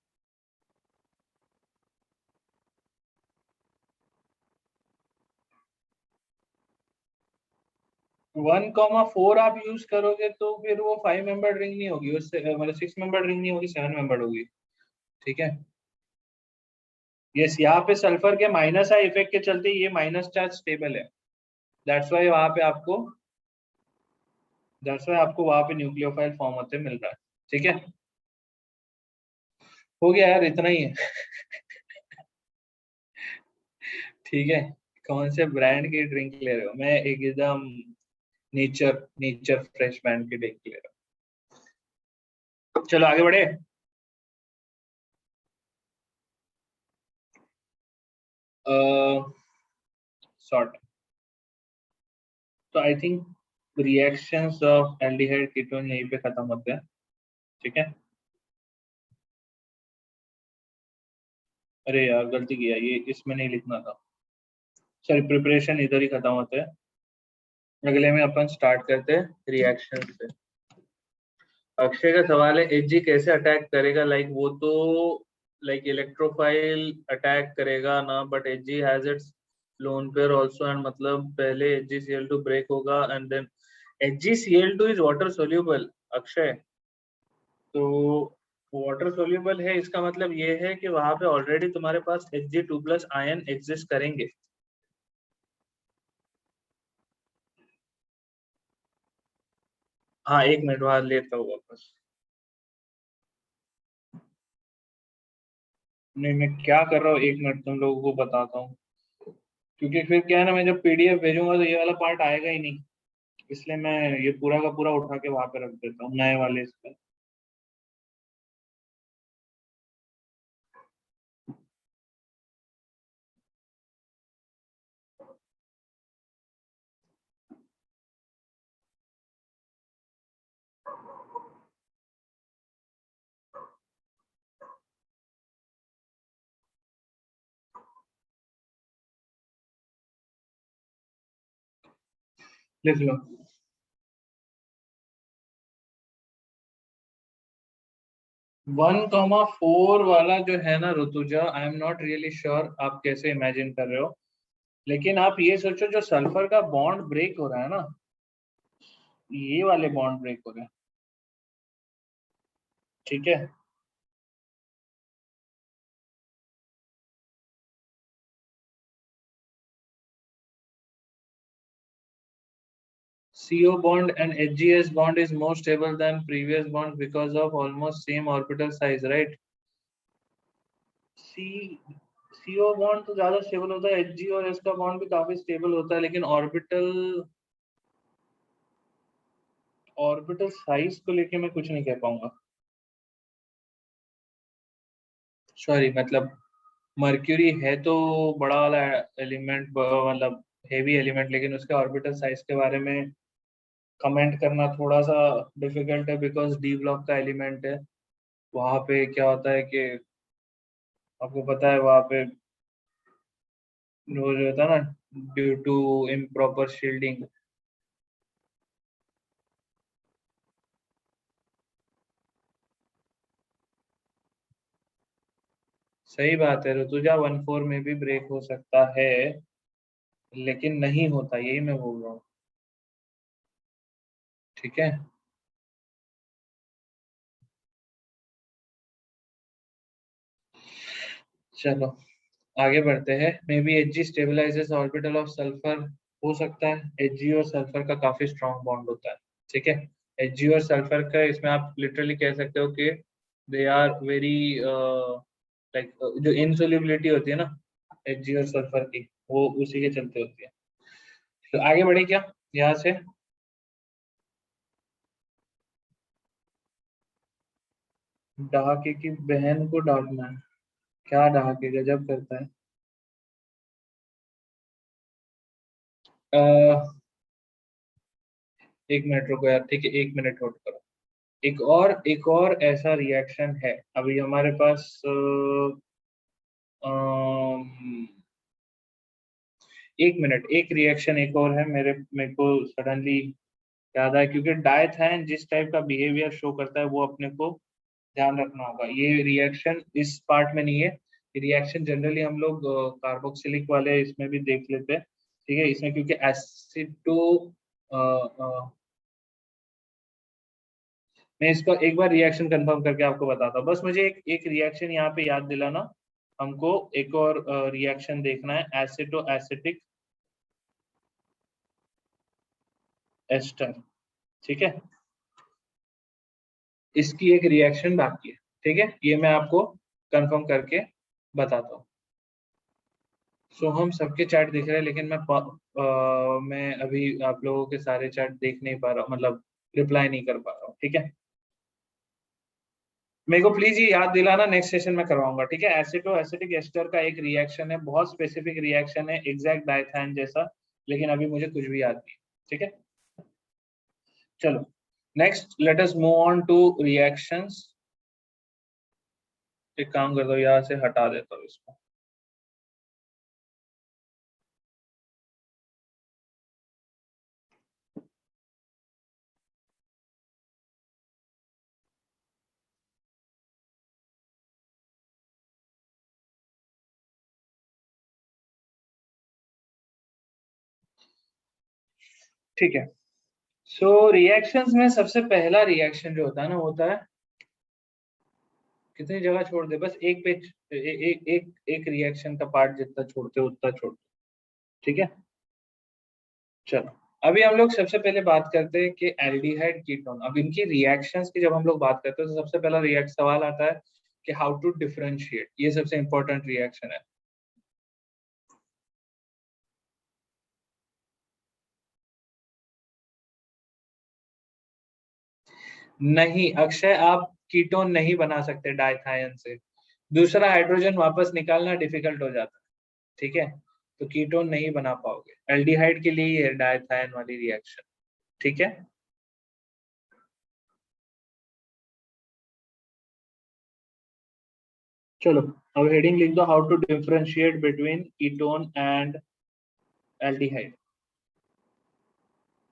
1,4 आप यूज करोगे तो फिर वो 5 मेंबर रिंग नहीं होगी, उससे मतलब 6 मेंबर रिंग नहीं होगी, 7 मेंबर होगी। ठीक है, यस, यहाँ पे सल्फर के माइनस आई इफेक्ट के चलते ये माइनस चार्ज स्टेबल है, दैट्स व्हाई आपको वहां पे न्यूक्लियोफाइल फॉर्म होते मिल रहा है। ठीक है, हो गया यार, इतना ही है। ठीक है, कौन से ब्रांड की ड्रिंक ले रहे हो, मैं एकदम नेचर नेचर फ्रेश ब्रांड की ड्रिंक ले रहा हूँ। चलो आगे बढ़े। सॉर्ट, तो I think reactions of aldehyde ketone यहीं पे खत्म होते हैं। ठीक है, अरे यार गलती किया, ये इसमें नहीं लिखना था, सॉरी, प्रिपरेशन इधर ही खत्म होते हैं। अगले में अपन स्टार्ट करते हैं रिएक्शन से। अक्षय का सवाल है Hg कैसे अटैक करेगा, लाइक वो तो लाइक इलेक्ट्रोफाइल अटैक करेगा ना, but Hg has its lone pair also, and मतलब पहले HgCl2 ब्रेक होगा and then HgCl2 is water soluble Akshay, तो वाटर सोल्यूबल है, इसका मतलब ये है कि वहां पे ऑलरेडी तुम्हारे पास Hg2+ आयन एग्जिस्ट करेंगे। हाँ, एक मिनट बाद लेता हूँ वापस। नहीं, मैं क्या कर रहा हूँ, एक मिनट तुम लोगों को बताता हूँ, क्योंकि फिर क्या है ना, मैं जब PDF भेजूंगा तो ये वाला पार्ट आएगा ही नहीं, इसलिए मैं ये पूरा का पूरा उठा के वहां पे रख देता हूँ नए वाले इस पे। लिख लो। 1,4 वाला जो है ना Rutuja, I am not really sure आप कैसे इमेजिन कर रहे हो, लेकिन आप ये सोचो जो सल्फर का बॉन्ड ब्रेक हो रहा है ना, ये वाले बॉन्ड ब्रेक हो रहे हैं। ठीक है, CO bond and HgS bond is more stable than previous bond because of almost same orbital size, right? C CO bond तो ज्यादा स्टेबल होता है, Hg और S का बॉन्ड भी काफी स्टेबल होता है, लेकिन ऑर्बिटल साइज को लेके मैं कुछ नहीं कह पाऊंगा। सॉरी मतलब मर्क्यूरी है तो बड़ा वाला एलिमेंट, मतलब हेवी एलिमेंट, लेकिन उसके ऑर्बिटल साइज के बारे में कमेंट करना थोड़ा सा डिफिकल्ट है, बिकॉज डी ब्लॉक का एलिमेंट है। वहां पे क्या होता है कि आपको पता है वहां पे वो जो होता है ना, ड्यू टू इम्प्रॉपर शील्डिंग। सही बात है, ऋतुजा 1-4 में भी ब्रेक हो सकता है, लेकिन नहीं होता, यही मैं बोल रहा हूँ। ठीक है, चलो आगे बढ़ते हैं। May be H G stabilises orbital of sulphur. हो सकता है, एच जी और सल्फर का काफी स्ट्रॉन्ग बॉन्ड होता है। ठीक है, एच जी और सल्फर का इसमें आप लिटरली कह सकते हो कि दे आर वेरी लाइक, जो इनसोल्युबिलिटी होती है ना एच जी और सल्फर की, वो उसी के चलते होती है। तो आगे बढ़े क्या यहाँ से? डहाके की बहन को डांटना है? क्या डहाके गजब करता है। 1 मिनट रुको यार, ठीक है 1 मिनट होल्ड करो। एक और ऐसा रिएक्शन है अभी हमारे पास। अम, 1 मिनट, एक रिएक्शन एक और है, मेरे को सडनली याद आया, क्योंकि डायथाइन जिस टाइप का बिहेवियर शो करता है वो अपने को ध्यान रखना होगा। ये रिएक्शन इस पार्ट में नहीं है, ये रिएक्शन जनरली हम लोग कार्बोक्सिलिक वाले इसमें भी देख लेते हैं। ठीक है, इसमें क्योंकि एसिटो, मैं इसका एक बार रिएक्शन कंफर्म करके आपको बताता हूँ। बस मुझे एक रिएक्शन यहाँ पे याद दिलाना। हमको एक और रिएक्शन देखना है, एसिटो एसिटिक एस्टर। ठीक है, इसकी एक रिएक्शन बाकी है। ठीक है, ये मैं आपको कंफर्म करके बताता हूँ। सो हम सबके चैट दिख रहे हैं, लेकिन मैं अभी आप लोगों के सारे चैट देख नहीं पा रहा हूँ, मतलब रिप्लाई नहीं कर पा रहा हूँ। ठीक है, मेरे को प्लीज ये याद दिलाना, नेक्स्ट सेशन में करवाऊंगा। ठीक है, एसिटो एसिटिक एस्टर का एक रिएक्शन है, बहुत स्पेसिफिक रिएक्शन है, एग्जैक्ट डाइथाइन जैसा, लेकिन अभी मुझे कुछ भी याद नहीं। ठीक है, चलो next let us move on two reactions. एक काम कर दो, यहाँ से हटा देता हूँ इसको। ठीक है, सो रिएक्शंस में सबसे पहला रिएक्शन जो होता है ना, वो होता है, कितनी जगह छोड़ दे, बस एक पेज, एक रिएक्शन का पार्ट जितना छोड़ते हो उतना छोड़। ठीक है, चलो अभी हम लोग सबसे पहले बात करते हैं कि एल्डिहाइड कीटोन। अब इनकी रिएक्शंस की जब हम लोग बात करते हैं तो सबसे पहला रिएक्ट सवाल आता है कि हाउ टू डिफरेंशिएट, ये सबसे इंपॉर्टेंट रिएक्शन है। नहीं अक्षय, आप कीटोन नहीं बना सकते डाइथायन से, दूसरा हाइड्रोजन वापस निकालना डिफिकल्ट हो जाता है। ठीक है, तो कीटोन नहीं बना पाओगे, एल्डिहाइड के लिए ही है डाइथायन वाली रिएक्शन। ठीक है, चलो अब हेडिंग लिख दो, how to differentiate between ketone and aldehyde.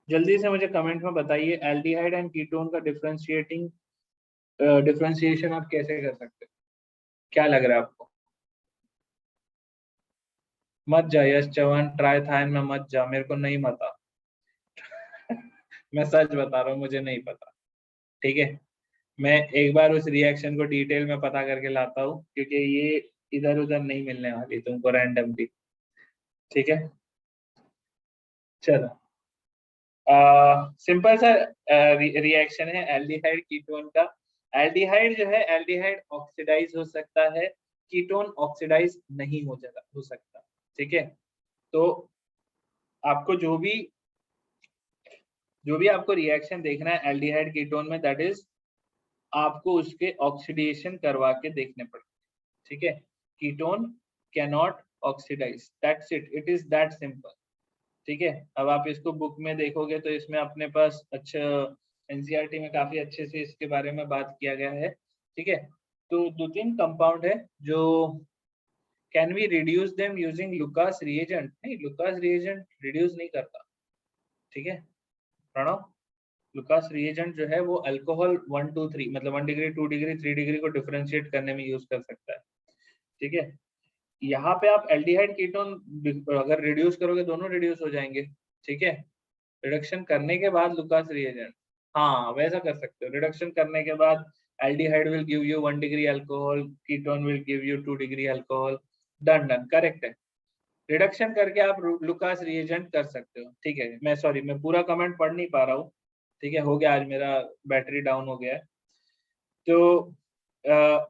जल्दी से मुझे कमेंट में बताइए, एल्डिहाइड एंड कीटोन का डिफरेंशिएशन आप कैसे कर सकते हो? क्या लग रहा है आपको? मत जा यश चौहान, ट्राइथाइन में मत जा, मेरे को नहीं पता। मैं सच बता रहा हूँ, मुझे नहीं पता। ठीक है, मैं एक बार उस रिएक्शन को डिटेल में पता करके लाता हूँ, क्योंकि ये इधर उधर नहीं मिलने वाली तुमको रैंडमली। ठीक है, चलो सिंपल सा रिएक्शन है एल्डिहाइड कीटोन का। एल्डिहाइड जो है, एल्डिहाइड ऑक्सीडाइज हो सकता है, कीटोन ऑक्सीडाइज नहीं हो सकता। ठीक है, तो आपको जो भी आपको रिएक्शन देखना है एल्डिहाइड कीटोन में, दैट इज आपको उसके ऑक्सीडेशन करवा के देखने पड़ेंगे। ठीक है, ketone cannot oxidise, that's it, it is that simple. ठीक है, अब आप इसको बुक में देखोगे तो इसमें अपने पास अच्छा एनसीईआरटी में काफी अच्छे से इसके बारे में बात किया गया है। ठीक है, तो दो तीन कंपाउंड है जो can we reduce them using Lucas reagent, नहीं लुकास रिएजेंट रिड्यूस नहीं करता। ठीक है प्रणव, लुकास रिएजेंट जो है वो अल्कोहल 1 2 3 मतलब 1 डिग्री 2 डिग्री 3 डिग्री को डिफरेंशिएट करने में यूज कर सकता है। ठीक है, यहाँ पे आप एल्डिहाइड कीटोन अगर रिड्यूस करोगे दोनों रिड्यूस हो जाएंगे। ठीक है, रिडक्शन करने के बाद लुकास रिएजेंट, हाँ वैसा कर सकते हो, रिडक्शन करने के बाद aldehyde will give you 1 degree alcohol, ketone will give you 2 degree alcohol, done done correct है। रिडक्शन करके आप लुकास रिएजेंट कर सकते हो। ठीक है, मैं सॉरी मैं पूरा कमेंट पढ़ नहीं पा रहा हूँ। ठीक है, हो गया, आज मेरा बैटरी डाउन हो गया है। तो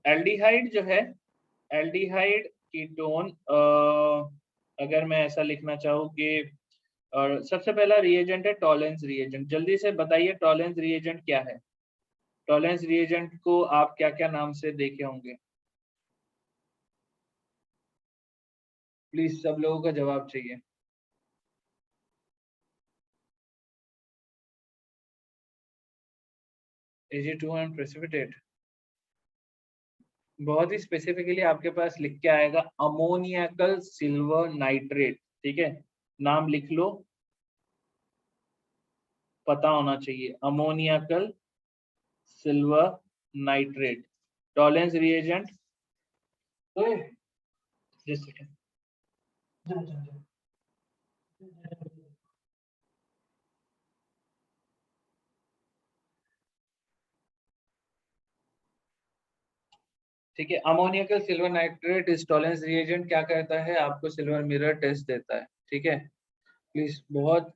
एल्डिहाइड जो है, एल्डिहाइड कीटोन, अगर मैं ऐसा लिखना चाहूँ कि और सबसे पहला रिएजेंट है टॉलेंस रिएजेंट। जल्दी से बताइए टॉलेंस रिएजेंट क्या है? टॉलेंस रिएजेंट को आप क्या क्या नाम से देखे होंगे? प्लीज सब लोगों का जवाब चाहिए। Ag2 एंड प्रेसिपिटेट, बहुत ही स्पेसिफिकली आपके पास लिख के आएगा अमोनियाकल सिल्वर नाइट्रेट। ठीक है, नाम लिख लो, पता होना चाहिए, अमोनियाकल silver nitrate, Tollens reagent. Just second, ठीक है, अमोनियकल सिल्वर नाइट्रेट इस टॉलेंस रिएजेंट क्या करता है, आपको सिल्वर मिरर टेस्ट देता है। ठीक है, प्लीज बहुत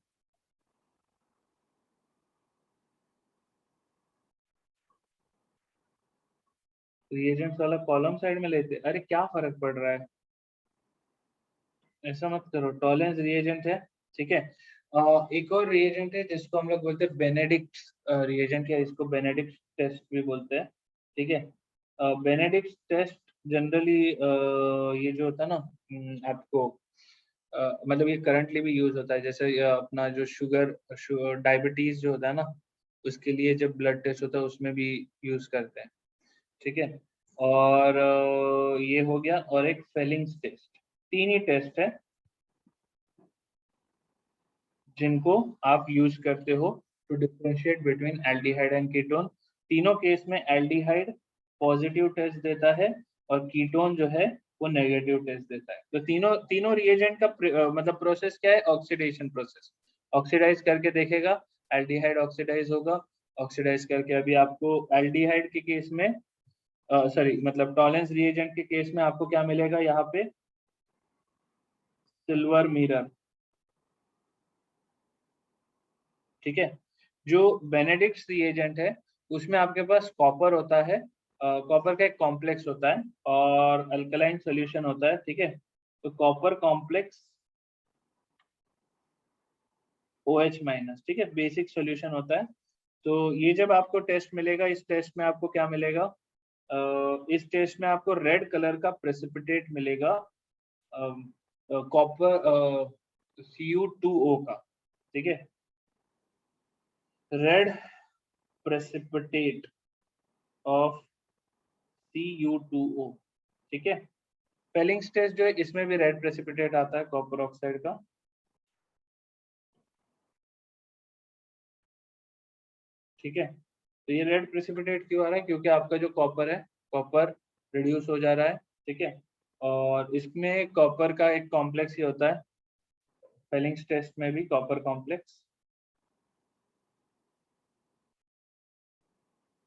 रिएजेंट्स वाला कॉलम साइड में लेते, अरे क्या फर्क पड़ रहा है, ऐसा मत करो, टॉलेंस रिएजेंट है। ठीक है, एक और रिएजेंट है जिसको हम लोग बोलते हैं बेनेडिक्ट रिएजेंट, या इसको बेनेडिक्ट टेस्ट भी बोलते हैं। ठीक है, बेनेडिक्ट टेस्ट जनरली ये जो होता है ना, आपको मतलब ये करंटली भी यूज होता है, जैसे अपना जो शुगर डायबिटीज जो होता है ना, उसके लिए जब ब्लड टेस्ट होता है उसमें भी यूज करते हैं। ठीक है, और ये हो गया, और एक फेलिंग्स टेस्ट, तीन ही टेस्ट है जिनको आप यूज करते हो to differentiate between aldehyde and ketone. तीनों केस में एल्डिहाइड पॉजिटिव टेस्ट देता है और कीटोन जो है वो नेगेटिव टेस्ट देता है। तो तीनों तीनों रिएजेंट का मतलब प्रोसेस क्या है, ऑक्सीडेशन प्रोसेस, ऑक्सीडाइज करके देखेगा, एल्डिहाइड ऑक्सीडाइज होगा, ऑक्सीडाइज करके अभी आपको एल्डिहाइड के केस में सॉरी मतलब टॉलेंस रिएजेंट के केस में आपको क्या मिलेगा, यहाँ पे सिल्वर मिरर। ठीक है, जो बेनेडिक्ट रिएजेंट है उसमें आपके पास कॉपर होता है, कॉपर का एक कॉम्प्लेक्स होता है और अल्कलाइन सॉल्यूशन होता है। ठीक है, तो कॉपर कॉम्प्लेक्स OH माइनस, ठीक है, बेसिक सॉल्यूशन होता है। तो ये जब आपको टेस्ट मिलेगा, इस टेस्ट में आपको क्या मिलेगा, इस टेस्ट में आपको रेड कलर का प्रेसिपिटेट मिलेगा, कॉपर Cu2O का। ठीक है, रेड प्रेसिपिटेट ऑफ Cu2O। ठीक है, फेलिंग्स टेस्ट जो है इसमें भी रेड प्रेसिपिटेट आता है कॉपर ऑक्साइड का। ठीक है, तो ये रेड प्रेसिपिटेट क्यों आ रहा है, क्योंकि आपका जो कॉपर है, कॉपर रिड्यूस हो जा रहा है। ठीक है, और इसमें कॉपर का एक कॉम्प्लेक्स ही होता है, फेलिंग्स टेस्ट में भी कॉपर कॉम्प्लेक्स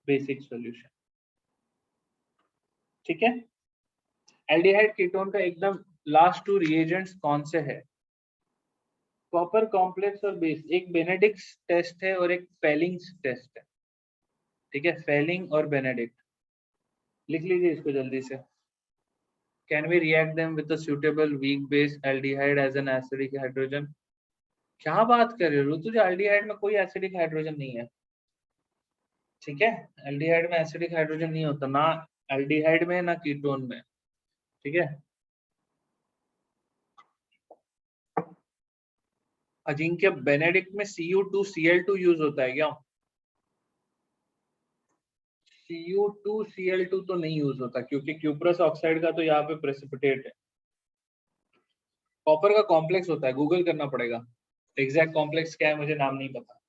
बेसिक सॉल्यूशन। ठीक है, एल्डिहाइड कीटोन का एकदम लास्ट टू रिएजेंट्स कौन से है, कॉपर कॉम्प्लेक्स और बेस, एक बेनेडिक्ट टेस्ट है और एक फेलिंग्स टेस्ट है। ठीक है, फेलिंग और बेनेडिक्ट, लिख लीजिए इसको जल्दी से। Can we react them with a suitable weak base aldehyde as an acidic hydrogen, क्या बात कर रहे हो ऋतु, एल्डिहाइड में कोई एसिडिक हाइड्रोजन नहीं है। ठीक है, एल्डिहाइड में एसिडिक हाइड्रोजन नहीं होता, ना एल्डिहाइड में ना कीटोन में। ठीक है। अजिंक्य, बेनेडिक्ट में Cu2Cl2 यूज होता है क्या? Cu2Cl2 तो नहीं यूज होता, क्योंकि क्यूप्रस ऑक्साइड का तो यहाँ पे प्रेसिपिटेट है। कॉपर का कॉम्प्लेक्स होता है, गूगल करना पड़ेगा। एग्जैक्ट कॉम्प्लेक्स क्या है मुझे नाम नहीं पता।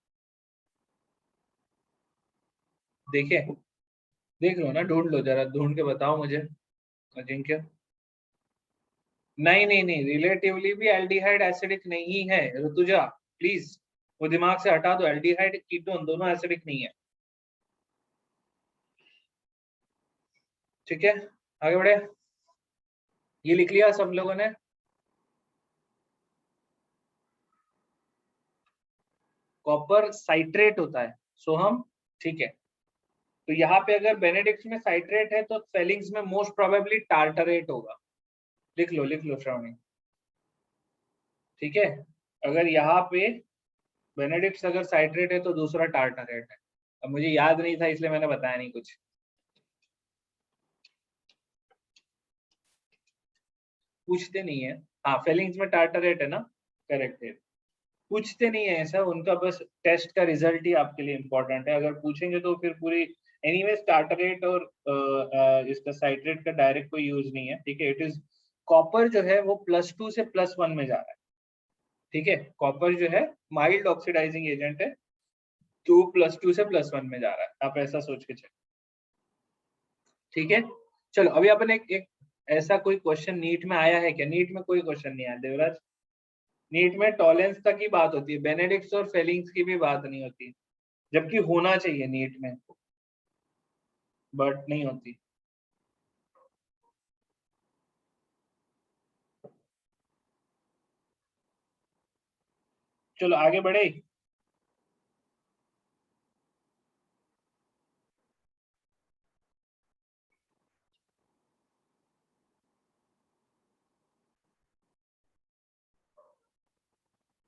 देखे, देख लो ना, ढूंढ लो जरा, ढूंढ के बताओ मुझे अजिंक्य। नहीं नहीं नहीं, रिलेटिवली भी एल्डिहाइड एसिडिक नहीं है ऋतुजा, प्लीज वो दिमाग से हटा दो। एल्डिहाइड कीटोन दोनों एसिडिक नहीं है। ठीक है, आगे बढ़े। ये लिख लिया सब लोगों ने? कॉपर साइट्रेट होता है सोहम, ठीक है। तो यहाँ पे अगर बेनेडिक्ट में साइट्रेट है तो फेलिंग्स में मोस्ट प्रोबेबली टार्टरेट होगा। लिख लो श्रावणी, ठीक है। अगर यहाँ पे बेनेडिक्ट अगर साइट्रेट है तो दूसरा टार्टरेट है। अब मुझे याद नहीं था इसलिए मैंने बताया नहीं कुछ। पूछते नहीं है। हाँ, फेलिंग्स में टार्टरेट है ना, करेक्ट है। पूछते नहीं है ऐसा, उनका बस टेस्ट का रिजल्ट ही आपके लिए इंपॉर्टेंट है। अगर पूछेंगे तो फिर पूरी एनीवेज टार्टरेट और इसका साइट्रेट का डायरेक्ट कोई यूज नहीं है, ठीक है। इट इज कॉपर जो है वो +2 से +1 में जा रहा है, ठीक है। कॉपर जो है माइल्ड ऑक्सीडाइजिंग एजेंट है, तो +2 से +1 में जा रहा है, आप ऐसा सोच के चलो, ठीक है। चलो अभी अपन एक ऐसा कोई क्वेश्चन नीट में आया है क्या? नीट में कोई क्वेश्चन नहीं आया देवराज। नीट में टॉलेंस तक की बात होती है, बेनेडिक्ट्स और फेलिंग्स की भी बात नहीं होती, जबकि होना चाहिए नीट में, बट नहीं होती। चलो आगे बढ़े।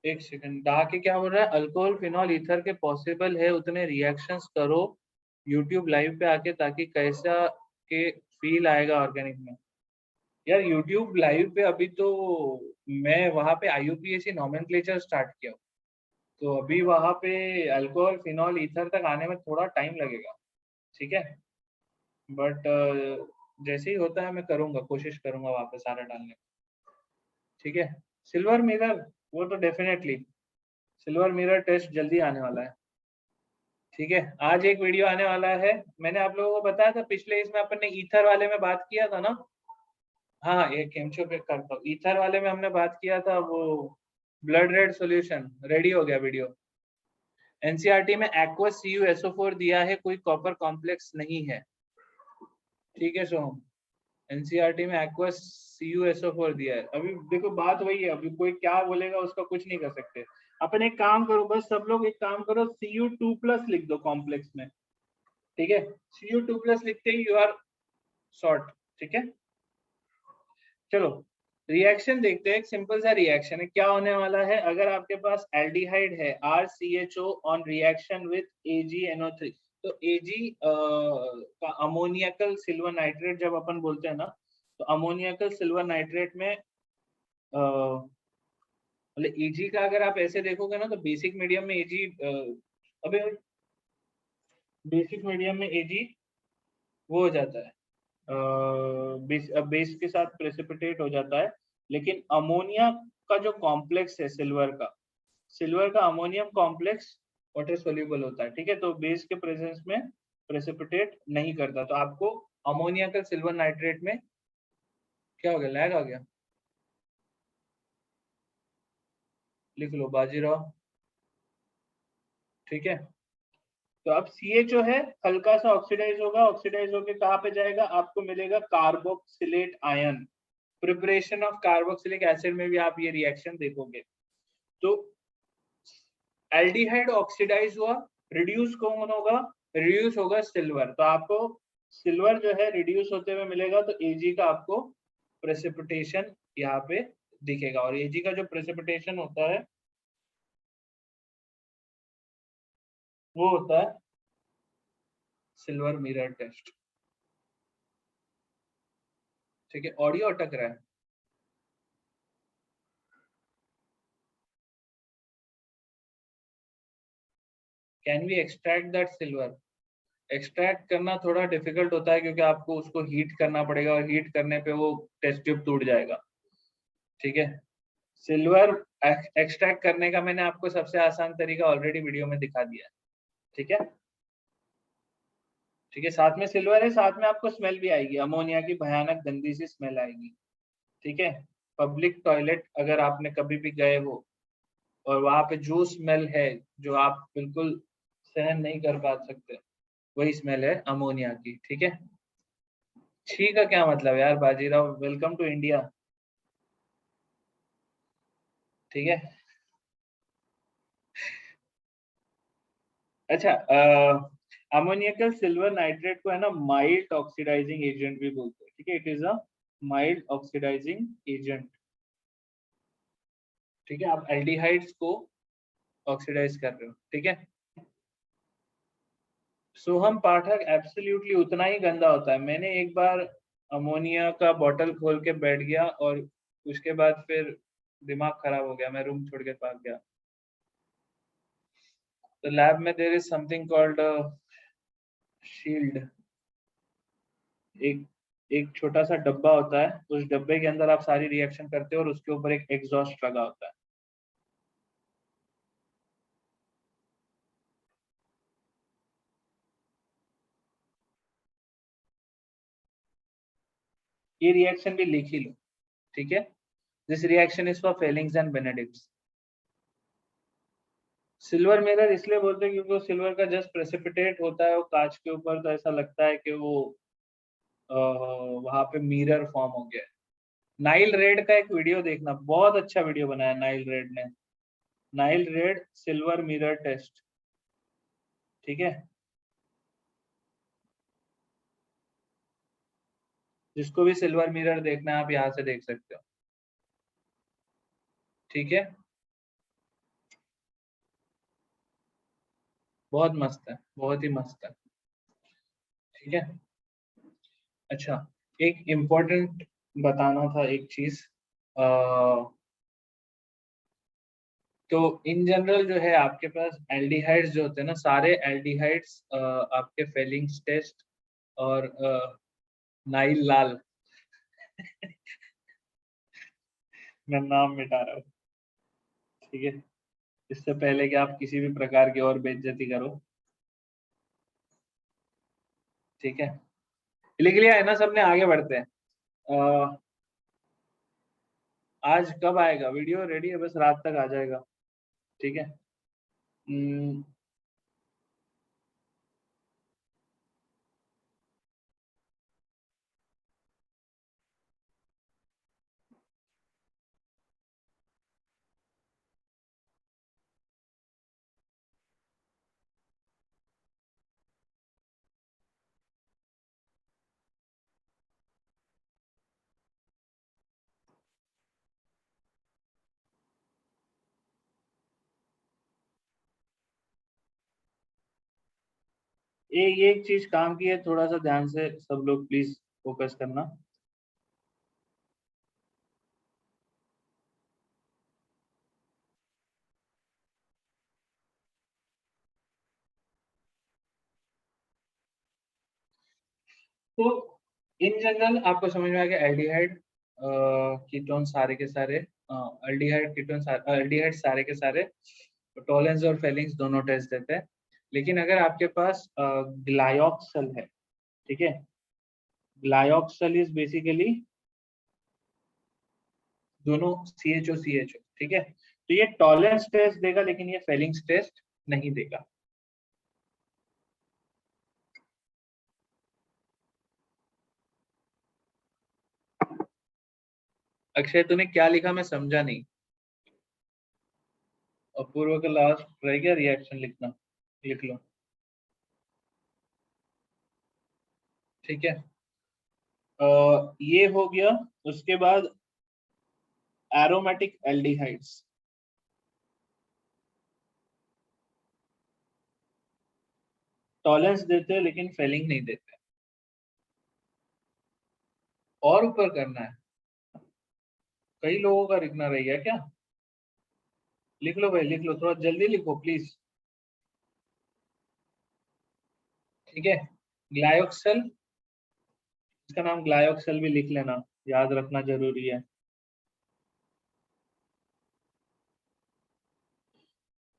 एक सेकंड, डा के क्या बोल रहा है? अल्कोहल फिनॉल ईथर के पॉसिबल है उतने रिएक्शंस करो यूट्यूब लाइव पे आके, ताकि कैसा के फील आएगा ऑर्गेनिक में। यार यूट्यूब लाइव पे अभी तो मैं वहां पे IUPAC नॉमेनक्लेचर स्टार्ट किया हूं, तो अभी वहां पे अल्कोहल फिनॉल ईथर तक आने में थोड़ा टाइम लगेगा, ठीक है। बट जैसे ही होता है मैं करूंगा, कोशिश करूंगा वहां पे सारा डालने की, ठीक है। सिल्वर मिरर, वो तो डेफिनेटली सिल्वर मिरर टेस्ट जल्दी आने वाला है, ठीक है। आज एक वीडियो आने वाला है, मैंने आप लोगों को बताया था पिछले इसमें अपन ने ईथर वाले में बात किया था ना। हाँ, ये केमचो पे करता हूँ, ईथर वाले में हमने बात किया था, वो ब्लड रेड सॉल्यूशन रेडी हो गया वीडियो। एनसीईआरटी में एक्वस CuSO4 दिया है, कोई कॉपर कॉम्प्लेक्स नहीं है, ठीक है सोहम। एनसीईआरटी में एक्वस CuSO4 दिया है। अभी देखो बात वही है, अभी कोई क्या बोलेगा उसका कुछ नहीं कर सकते। अपन एक काम करो, बस सब लोग एक काम करो, Cu2+ लिख दो कॉम्प्लेक्स में, ठीक है। Cu2+ लिखते ही यू आर शॉर्ट, ठीक है। चलो रिएक्शन देखते हैं, एक सिंपल सा रिएक्शन है। क्या होने वाला है अगर आपके पास एल्डिहाइड है RCHO on reaction with AgNO3, तो Ag का अमोनियकल सिल्वर नाइट्रेट जब अपन बोलते हैं ना, तो अमोनियकल सिल्वर नाइट्रेट में मतलब Ag का अगर आप ऐसे देखोगे ना, तो बेसिक मीडियम में Ag अबे बेसिक मीडियम में Ag वो हो जाता है, बेस के साथ प्रेसिपिटेट हो जाता है। लेकिन अमोनिया का जो कॉम्प्लेक्स है सिल्वर का अमोनियम कॉम्प्लेक्स वाटर सोल्यूबल होता है, ठीक है। तो बेस के प्रेजेंस में प्रेसिपिटेट नहीं करता, तो आपको अमोनिया का सिल्वर नाइट्रेट में क्या हो गया, लैग आ गया। लिख लो बाजीराव, ठीक है। तो अब CHO है, हल्का सा ऑक्सीडाइज होगा, ऑक्सीडाइज होके कहाँ पे जाएगा, आपको मिलेगा carboxylate ion. Preparation of carboxylic acid में भी आप ये रिएक्शन देखोगे। तो एल्डिहाइड ऑक्सीडाइज हुआ, रिड्यूस कौन होगा? रिड्यूस होगा सिल्वर, तो आपको सिल्वर जो है रिड्यूस होते हुए मिलेगा, तो Ag का आपको प्रेसिपिटेशन यहाँ पे दिखेगा। और Ag का जो प्रेसिपिटेशन होता है वो होता है सिल्वर मिरर टेस्ट। ठीक है, ऑडियो अटक रहा है। Can we extract that silver? Extract करना थोड़ा डिफिकल्ट होता है क्योंकि आपको उसको हीट करना पड़ेगा और हीट करने पे वो टेस्ट ट्यूब टूट जाएगा। ठीक है, सिल्वर एक्सट्रैक्ट करने का मैंने आपको सबसे आसान तरीका ऑलरेडी वीडियो में दिखा दिया है। ठीक है, ठीक है, साथ में सिल्वर है, साथ में आपको स्मेल भी आएगी, अमोनिया की भयानक गंदी सी स्मेल आएगी। ठीक है, पब्लिक टॉयलेट अगर आपने कभी भी गए हो और वहां पे जो स्मेल है जो आप बिल्कुल सहन नहीं कर पा सकते, वही स्मेल है अमोनिया की। ठीक है, छी का क्या मतलब यार बाजीराव, वेलकम टू इंडिया। ठीक है, अच्छा, अमोनियकल सिल्वर नाइट्रेट को है ना माइल्ड ऑक्सीडाइजिंग एजेंट भी बोलते हैं। ठीक है, it is a mild oxidising agent. ठीक है, आप एल्डिहाइड्स को ऑक्सीडाइज कर रहे हो। ठीक है, सोहम पाठक एब्सोल्युटली उतना ही गंदा होता है। मैंने एक बार अमोनिया का बॉटल खोल के बैठ गया और उसके बाद फिर दिमाग खराब हो गया, मैं रूम छोड़ के भाग गया। तो लैब में there is something called shield, एक एक छोटा सा डब्बा होता है, उस डब्बे के अंदर आप सारी रिएक्शन करते हो और उसके ऊपर एक एग्जॉस्ट लगा होता है। ये रिएक्शन भी लिख ही लो। ठीक है, this reaction is for Fehling's and Benedict's. Silver mirror इसलिए बोलते हैं क्योंकि वो सिल्वर का जस्ट प्रेसिपिटेट होता है वो कांच के ऊपर, तो ऐसा लगता है कि वो वहां पे मिरर फॉर्म हो गया है। नाइल रेड का एक वीडियो देखना, बहुत अच्छा वीडियो बनाया नाइल रेड ने। Nile Red silver mirror test. ठीक है, जिसको भी सिल्वर मिरर देखना है आप यहाँ से देख सकते हो। ठीक है, बहुत मस्त है, बहुत ही मस्त है। ठीक है, अच्छा, एक इम्पोर्टेंट बताना था एक चीज। तो इन जनरल जो है आपके पास एल्डिहाइड्स जो होते हैं ना, सारे एल्डिहाइड्स आपके फेलिंग्स टेस्ट और नाइल लाल मैं नाम मिटा रहा हूँ। ठीक है, इससे पहले कि आप किसी भी प्रकार की और बेइज्जती करो। ठीक है, लिख लिया है ना सबने, आगे बढ़ते हैं। अ, आज कब आएगा वीडियो? रेडी है, बस रात तक आ जाएगा। ठीक है, हम्म, ये एक चीज काम की है, थोड़ा सा ध्यान से सब लोग प्लीज फोकस करना। तो इन जनरल आपको समझ में आ गया एल्डिहाइड कीटोन सारे के सारे, एल्डिहाइड कीटोन एल्डिहाइड सारे के सारे टॉलेंस और फेलिंग्स दोनों टेस्ट देते हैं। लेकिन अगर आपके पास ग्लायोक्सल है, ठीक है, ग्लायोक्सल इज बेसिकली दोनों CHO, ठीक है, तो ये टॉलेंस टेस्ट देगा लेकिन ये फेलिंग्स टेस्ट नहीं देगा। अक्षय तूने क्या लिखा, मैं समझा नहीं। अपूर्व का लास्ट रह गया रिएक्शन लिखना, लिख लो। ठीक है, ये हो गया। उसके बाद एरोमेटिक एल्डिहाइड्स, टॉलेंस देते हैं लेकिन फेलिंग नहीं देते। और ऊपर करना है, कई लोगों का लिखना रह गया क्या? लिख लो भाई, लिख लो, थोड़ा जल्दी लिखो प्लीज। ठीक है, ग्लायोक्सल, इसका नाम ग्लायोक्सल भी लिख लेना, याद रखना जरूरी है।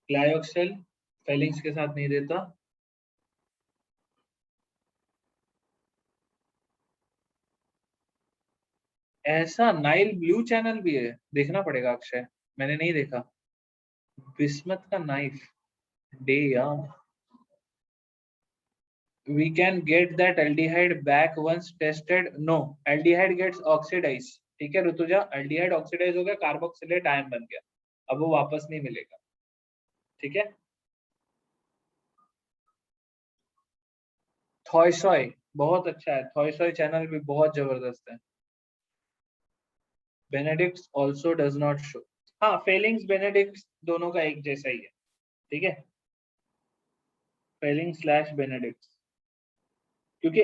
ग्लायोक्सल फेलिंग्स के साथ नहीं देता। ऐसा नाइल ब्लू चैनल भी है, देखना पड़ेगा अक्षय, मैंने नहीं देखा। बिस्मत का नाइफ डे यार, we can get that aldehyde back once tested, no, aldehyde gets oxidized। ठीक है ऋतुजा, aldehyde ऑक्सीडाइज हो गया, कार्बोक्सिलेट आयन बन गया, अब वो वापस नहीं मिलेगा। ठीक है, थॉयसॉय बहुत अच्छा है, थॉयसॉय चैनल भी बहुत जबरदस्त है। Benedict also does not show, हाँ फेलिंग्स बेनेडिक्ट दोनों का एक जैसा ही है। ठीक है, फेलिंग स्लैश बेनेडिक्ट, क्योंकि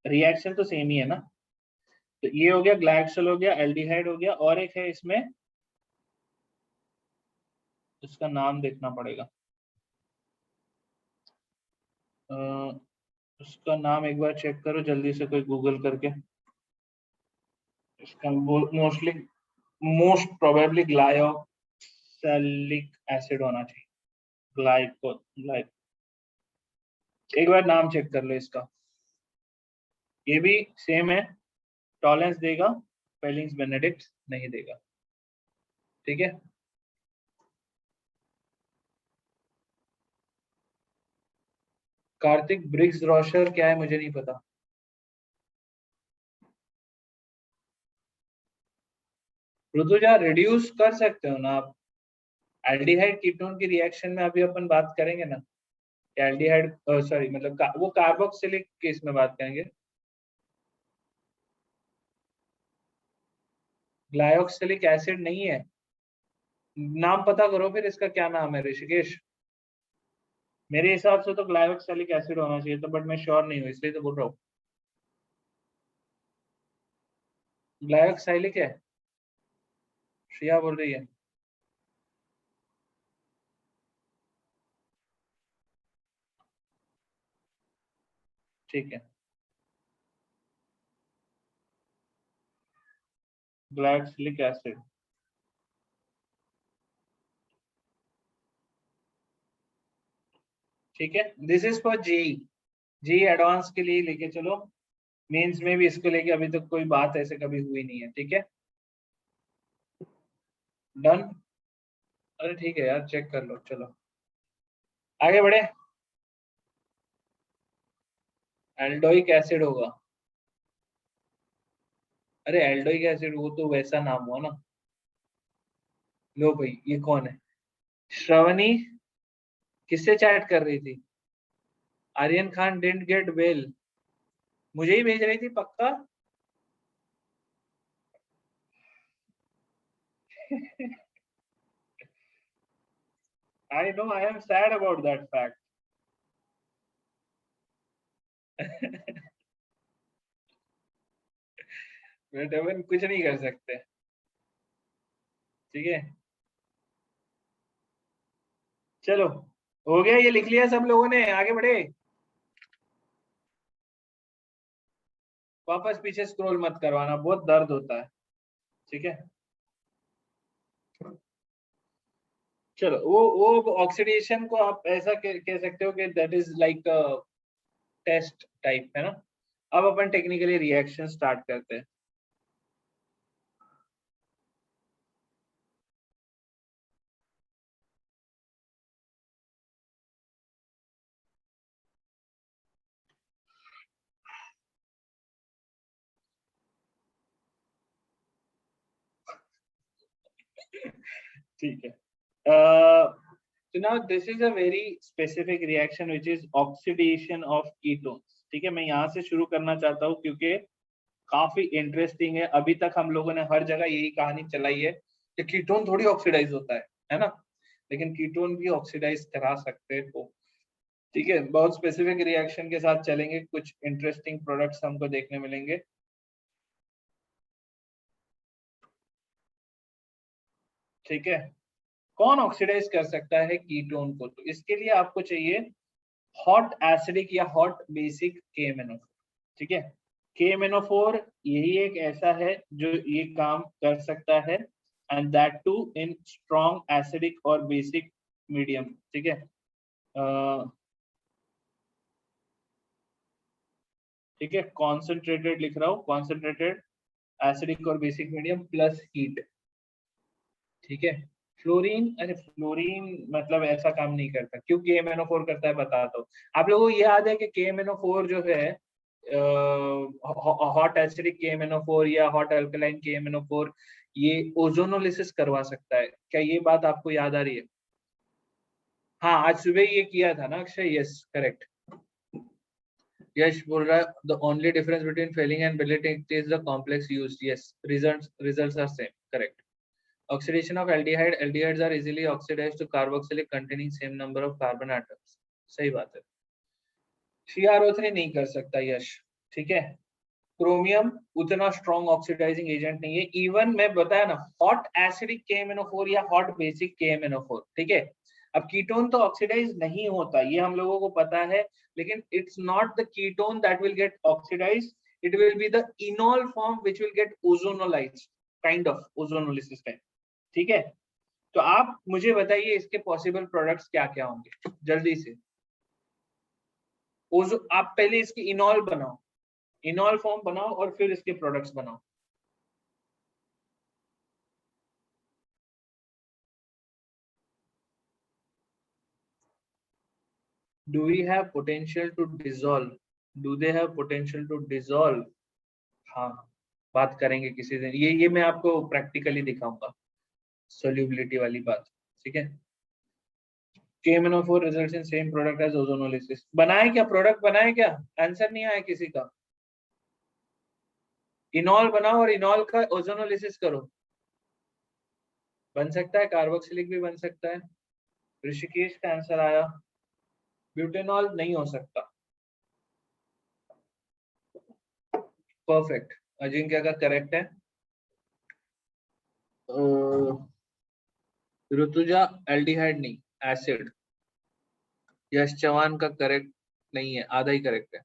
रिएक्शन तो सेम ही है ना। तो ये हो गया, ग्लाइकोल हो गया, एल्डिहाइड हो गया, और एक है इसमें, इसका नाम देखना पड़ेगा, उसका नाम एक बार चेक करो जल्दी से कोई गूगल करके। इसका मोस्टली, मोस्ट प्रोबेबली ग्लायोक्सैलिक एसिड होना चाहिए, ग्लाइको ग्लाइक, एक बार नाम चेक कर लो इसका। ये भी सेम है, टॉलेंस देगा, फेलिंग्स बेनेडिक्ट नहीं देगा। ठीक है, कार्तिक ब्रिग्स रॉशर क्या है मुझे नहीं पता। ऋतुजा रिड्यूस कर सकते हो ना आप, एल्डिहाइड कीटोन की रिएक्शन में अभी अपन बात करेंगे ना, एल्डिहाइड सॉरी मतलब वो कार्बोक्सिलिक केस में बात करेंगे। ग्लायोक्सिलिक एसिड नहीं है, नाम पता करो फिर इसका क्या नाम है ऋषिकेश। मेरे हिसाब से तो ग्लायोक्सिलिक एसिड होना चाहिए तो, बट मैं श्योर नहीं हूँ इसलिए तो बोल रहा हूँ। ग्लायोक्साइलिक है, श्रिया बोल रही है। ठीक है, ग्लायोक्सिलिक एसिड, ठीक है, this is for JEE, JEE advance के लिए लेके चलो, मेंस में भी इसको लेके अभी तक कोई बात ऐसे कभी हुई नहीं है। ठीक है, डन। अरे ठीक है यार, चेक कर लो, चलो आगे बढ़े। एल्डोइक एसिड होगा, अरे एल्डोइक एसिड वो तो वैसा नाम हुआ ना। लो भाई, ये कौन है? श्रवणी किससे चैट कर रही थी? Aryan Khan didn't get well, मुझे ही भेज रही थी पक्का। I know, I am sad about that fact. But अपन कुछ नहीं कर सकते। ठीक है, चलो हो गया, ये लिख लिया सब लोगों ने, आगे बढ़े। वापस पीछे स्क्रॉल मत करवाना, बहुत दर्द होता है। ठीक है, चलो वो ऑक्सीडेशन को आप ऐसा कह सकते हो कि that is like test type है ना। अब अपन टेक्निकली रिएक्शन स्टार्ट करते हैं। ठीक है, so now this is a very specific reaction which is oxidation of ketones। ठीक है, मैं यहाँ से शुरू करना चाहता हूँ क्योंकि काफी इंटरेस्टिंग है। अभी तक हम लोगों ने हर जगह यही कहानी चलाई है कि कीटोन थोड़ी ऑक्सीडाइज होता है ना, लेकिन कीटोन भी ऑक्सीडाइज करा सकते हैं तो। ठीक है, बहुत स्पेसिफिक रिएक्शन के साथ चलेंगे, कुछ इंटरेस्टिंग प्रोडक्ट्स हमको देखने मिलेंगे। ठीक है, कौन ऑक्सीडाइज कर सकता है कीटोन को? तो इसके लिए आपको चाहिए हॉट एसिडिक या हॉट बेसिक KMnO4। ठीक है, KMnO4 यही एक ऐसा है जो ये काम कर सकता है, and that too in strong acidic और बेसिक मीडियम। ठीक है, ठीक है, कॉन्सेंट्रेटेड लिख रहा हूँ, कॉन्सेंट्रेटेड एसिडिक और बेसिक मीडियम प्लस हीट। ठीक है, फ्लोरीन, अरे फ्लोरीन मतलब ऐसा काम नहीं करता, क्यों KMnO4 करता है बताता हूँ। आप लोगों को याद है कि KMnO4 जो है हॉट एसिडिक KMnO4 या हॉट अल्कलाइन KMnO4 ये ओजोनोलिसिस करवा सकता है, क्या ये बात आपको याद आ रही है? हाँ, आज सुबह ये किया था ना अक्षय? Yes correct. यश बोल रहा है the only difference between Fehling and billeting is the complex used. Yes, results are same, correct. Oxidation of aldehyde. Aldehydes are easily oxidized to carboxylic containing same number of carbon atoms. सही बात है। CrO3 नहीं कर सकता यश। ठीक है, क्रोमियम उतना स्ट्रॉन्ग ऑक्सीडाइजिंग एजेंट नहीं है। इवन मैं बताया ना, हॉट एसिडिक KMnO4 या हॉट बेसिक KMnO4। ठीक है, अब कीटोन तो ऑक्सीडाइज नहीं होता, ये हम लोगों को पता है, लेकिन it's not the ketone that will get oxidise, it will be the enol form which will get ozonolysed, kind of ozonolysis type. ठीक है, तो आप मुझे बताइए इसके पॉसिबल प्रोडक्ट्स क्या क्या होंगे जल्दी से। ओजो, आप पहले इसकी इनॉल बनाओ, इनॉल फॉर्म बनाओ और फिर इसके प्रोडक्ट्स बनाओ। Do we have potential to dissolve? Do they have potential to dissolve? हाँ, बात करेंगे किसी दिन, ये मैं आपको प्रैक्टिकली दिखाऊंगा, सोल्यूबिलिटी वाली बात। ठीक है, KMnO4 results in same product as ozonolysis। बनाए क्या प्रोडक्ट, बनाए क्या? आंसर नहीं आया किसी का। इनॉल बनाओ और इनॉल का ओजोनोलिसिस करो, बन सकता है, कार्बोक्सिलिक भी बन सकता है। ऋषिकेश का आंसर आया, ब्यूटेनॉल नहीं हो सकता। परफेक्ट, अजिंक्य का करेक्ट है। ऋतुजा एल्डिहाइड नहीं, एसिड। यश चौहान का करेक्ट नहीं है, आधा ही करेक्ट है।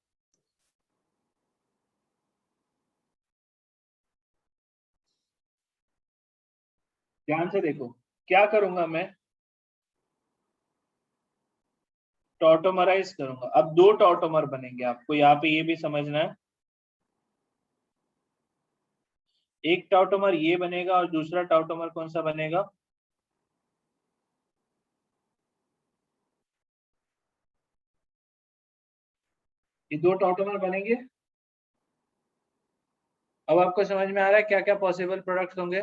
ध्यान से देखो, क्या करूंगा मैं, टॉटोमराइज करूंगा। अब दो टॉटोमर बनेंगे, आपको यहाँ पे ये भी समझना है। एक टॉटोमर ये बनेगा और दूसरा टॉटोमर कौन सा बनेगा? ये दो टॉटोमर बनेंगे। अब आपको समझ में आ रहा है क्या क्या पॉसिबल प्रोडक्ट्स होंगे?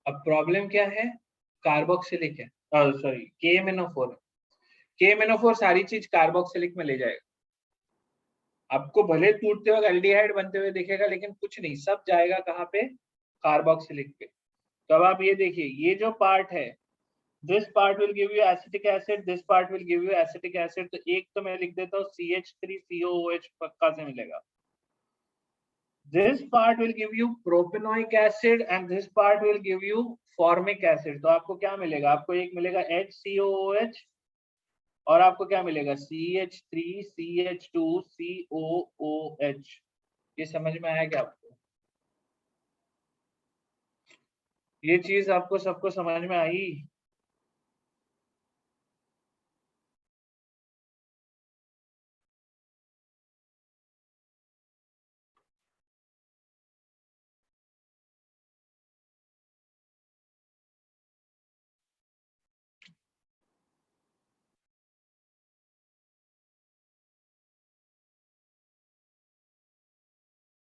अब प्रॉब्लम क्या है? कार्बोक्सिलिक है, सॉरी KMnO4 है। KMnO4 सारी चीज कार्बोक्सिलिक में ले जाएगा। आपको भले टूटते वक्त एल्डिहाइड बनते हुए दिखेगा, लेकिन कुछ नहीं, सब जाएगा कहाँ पे? कार्बोक्सिलिक पे। तो अब आप ये देखिए, ये जो पार्ट है, this part will give you acetic acid, this part will give you acetic acid. तो एक तो मैं लिख देता हूँ CH3COOH, पक्का से मिलेगा। This part will give you propanoic acid and this part will give you formic acid। तो आपको क्या मिलेगा? आपको एक मिलेगा HCOOH और आपको क्या मिलेगा? CH3CH2COOH। ये समझ में आया क्या आपको? ये चीज आपको सबको समझ में आई?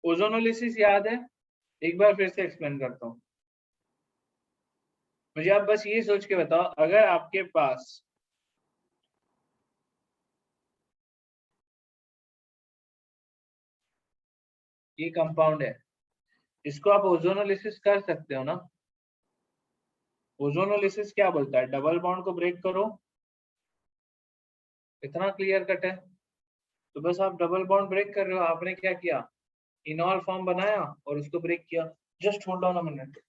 ओजोनोलिसिस याद है? एक बार फिर से एक्सप्लेन करता हूँ। मुझे आप बस ये सोच के बताओ, अगर आपके पास ये कंपाउंड है, इसको आप ओजोनोलिसिस कर सकते हो ना? ओजोनोलिसिस क्या बोलता है? डबल बॉन्ड को ब्रेक करो। इतना क्लियर कट है। तो बस आप डबल बॉन्ड ब्रेक कर रहे हो। आपने क्या किया, इनॉल फॉर्म बनाया और उसको ब्रेक किया। Just hold on a minute.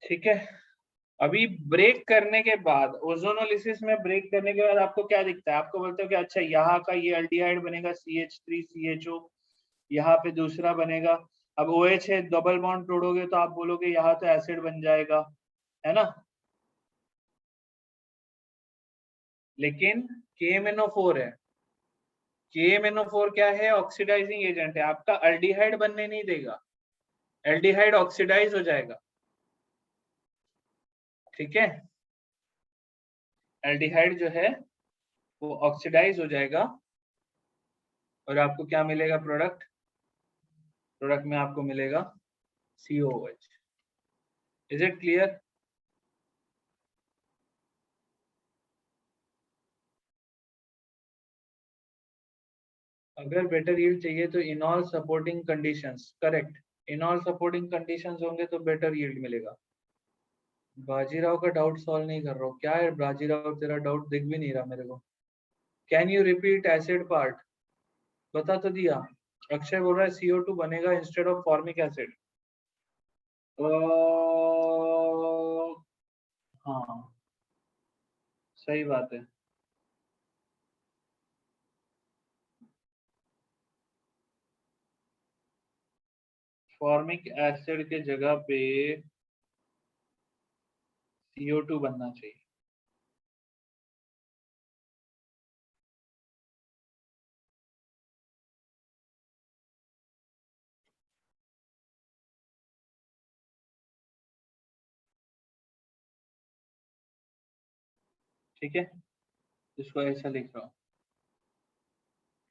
ठीक है, अभी ब्रेक करने के बाद, ओजोनोलिसिस में ब्रेक करने के बाद आपको क्या दिखता है? आपको बोलते हो कि अच्छा यहाँ का ये अल्डिहाइड बनेगा CH3CHO, यहाँ पे दूसरा बनेगा। अब OH है, डबल बॉन्ड तोड़ोगे तो आप बोलोगे यहाँ तो एसिड बन जाएगा, है ना। लेकिन KMnO4 है। KMnO4 क्या है? ऑक्सीडाइजिंग एजेंट है, आपका अल्डिहाइड बनने नहीं देगा। एल्डिहाइड ऑक्सीडाइज हो जाएगा, ठीक है। एल्डिहाइड जो है वो ऑक्सीडाइज हो जाएगा और आपको क्या मिलेगा? प्रोडक्ट। प्रोडक्ट में आपको मिलेगा COOH। Is it clear? अगर बेटर यील्ड चाहिए तो इनऑल supporting conditions, correct. इनऑल supporting conditions होंगे तो बेटर यील्ड मिलेगा। बाजीराव का डाउट सॉल्व नहीं कर रहा हूँ क्या है बाजीराव, तेरा डाउट दिख भी नहीं रहा मेरे को। Can you repeat acid part? बता तो दिया। अक्षय बोल रहा है CO2 बनेगा इंस्टेड ऑफ फॉर्मिक एसिड। हाँ, सही बात है। फॉर्मिक एसिड के जगह पे CO2 बनना चाहिए। ठीक है, इसको ऐसा लिख रहा हूँ।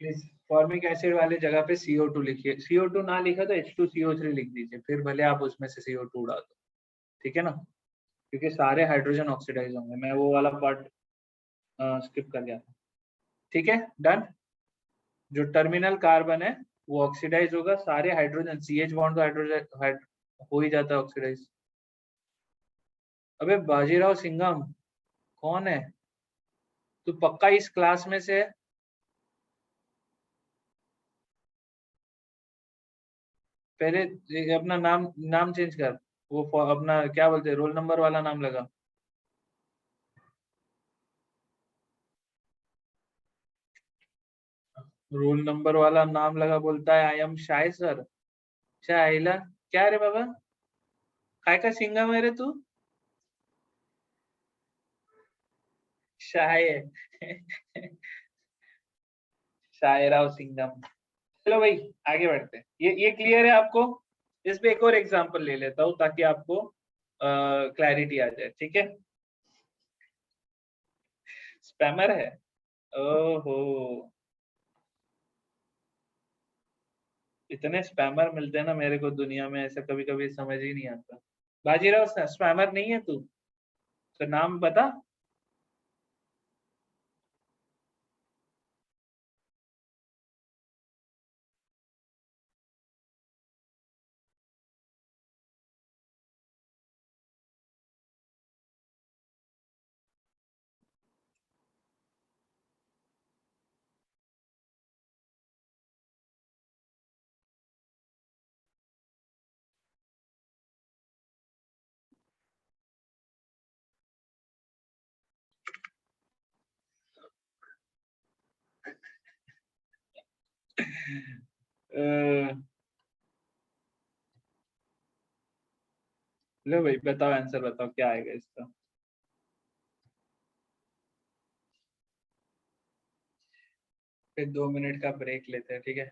प्लीज फॉर्मिक एसिड वाले जगह पे CO2 लिखिए। CO2 ना लिखा तो H2CO3 लिख दीजिए, फिर भले आप उसमें से CO2 उड़ा दो, ठीक है ना। क्योंकि सारे हाइड्रोजन ऑक्सीडाइज होंगे, मैं वो वाला पार्ट स्किप कर गया था। ठीक है, डन। जो टर्मिनल कार्बन है वो ऑक्सीडाइज होगा, सारे हाइड्रोजन CH बॉन्ड तो हाइड्रोजन हो ही जाता है ऑक्सीडाइज। अबे बाजीराव सिंघम कौन है तू? पक्का इस क्लास में से है? पहले अपना नाम नाम चेंज कर। वो अपना क्या बोलते हैं, रोल नंबर वाला नाम लगा। रोल नंबर वाला नाम लगा, बोलता है I am shy sir. Shylla क्या रे बाबा, काय का सिंघम है रे तू? शाय शायराव सिंघम। चलो भाई, आगे बढ़ते हैं। ये क्लियर है आपको? इस पे एक और एग्जांपल ले लेता हूँ ताकि आपको क्लैरिटी आ जाए, ठीक है। स्पैमर है, ओहो। इतने स्पैमर मिलते हैं ना मेरे को दुनिया में, ऐसा कभी कभी समझ ही नहीं आता। बाजीराव स्पैमर नहीं है तू? तो नाम बता। अ, लो भाई बताओ, आंसर बताओ क्या आएगा इसका। फिर 2 मिनट का ब्रेक लेते हैं, ठीक है।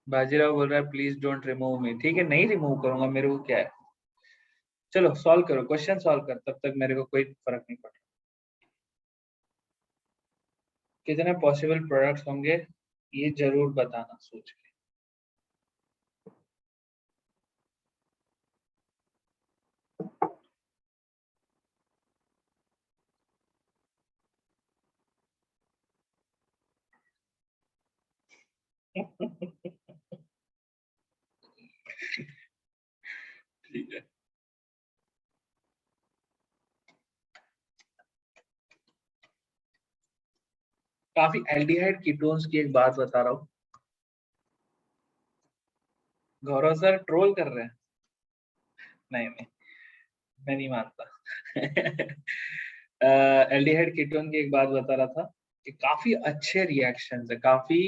बाजीराव बोल रहा है प्लीज डोंट रिमूव मी। ठीक है, नहीं रिमूव करूंगा, मेरे को क्या है। चलो सॉल्व करो, क्वेश्चन सॉल्व कर, तब तक मेरे को कोई फर्क नहीं पड़ता। कितने पॉसिबल प्रोडक्ट्स होंगे ये जरूर बताना सोच के। ठीक है। काफी एल्डिहाइड कीटोन्स की एक बात बता रहा हूँ। गौरव सर ट्रोल कर रहे हैं? नहीं नहीं, मैं नहीं मानता। एल्डिहाइड कीटोन की एक बात बता रहा था कि काफी अच्छे रिएक्शंस है, काफी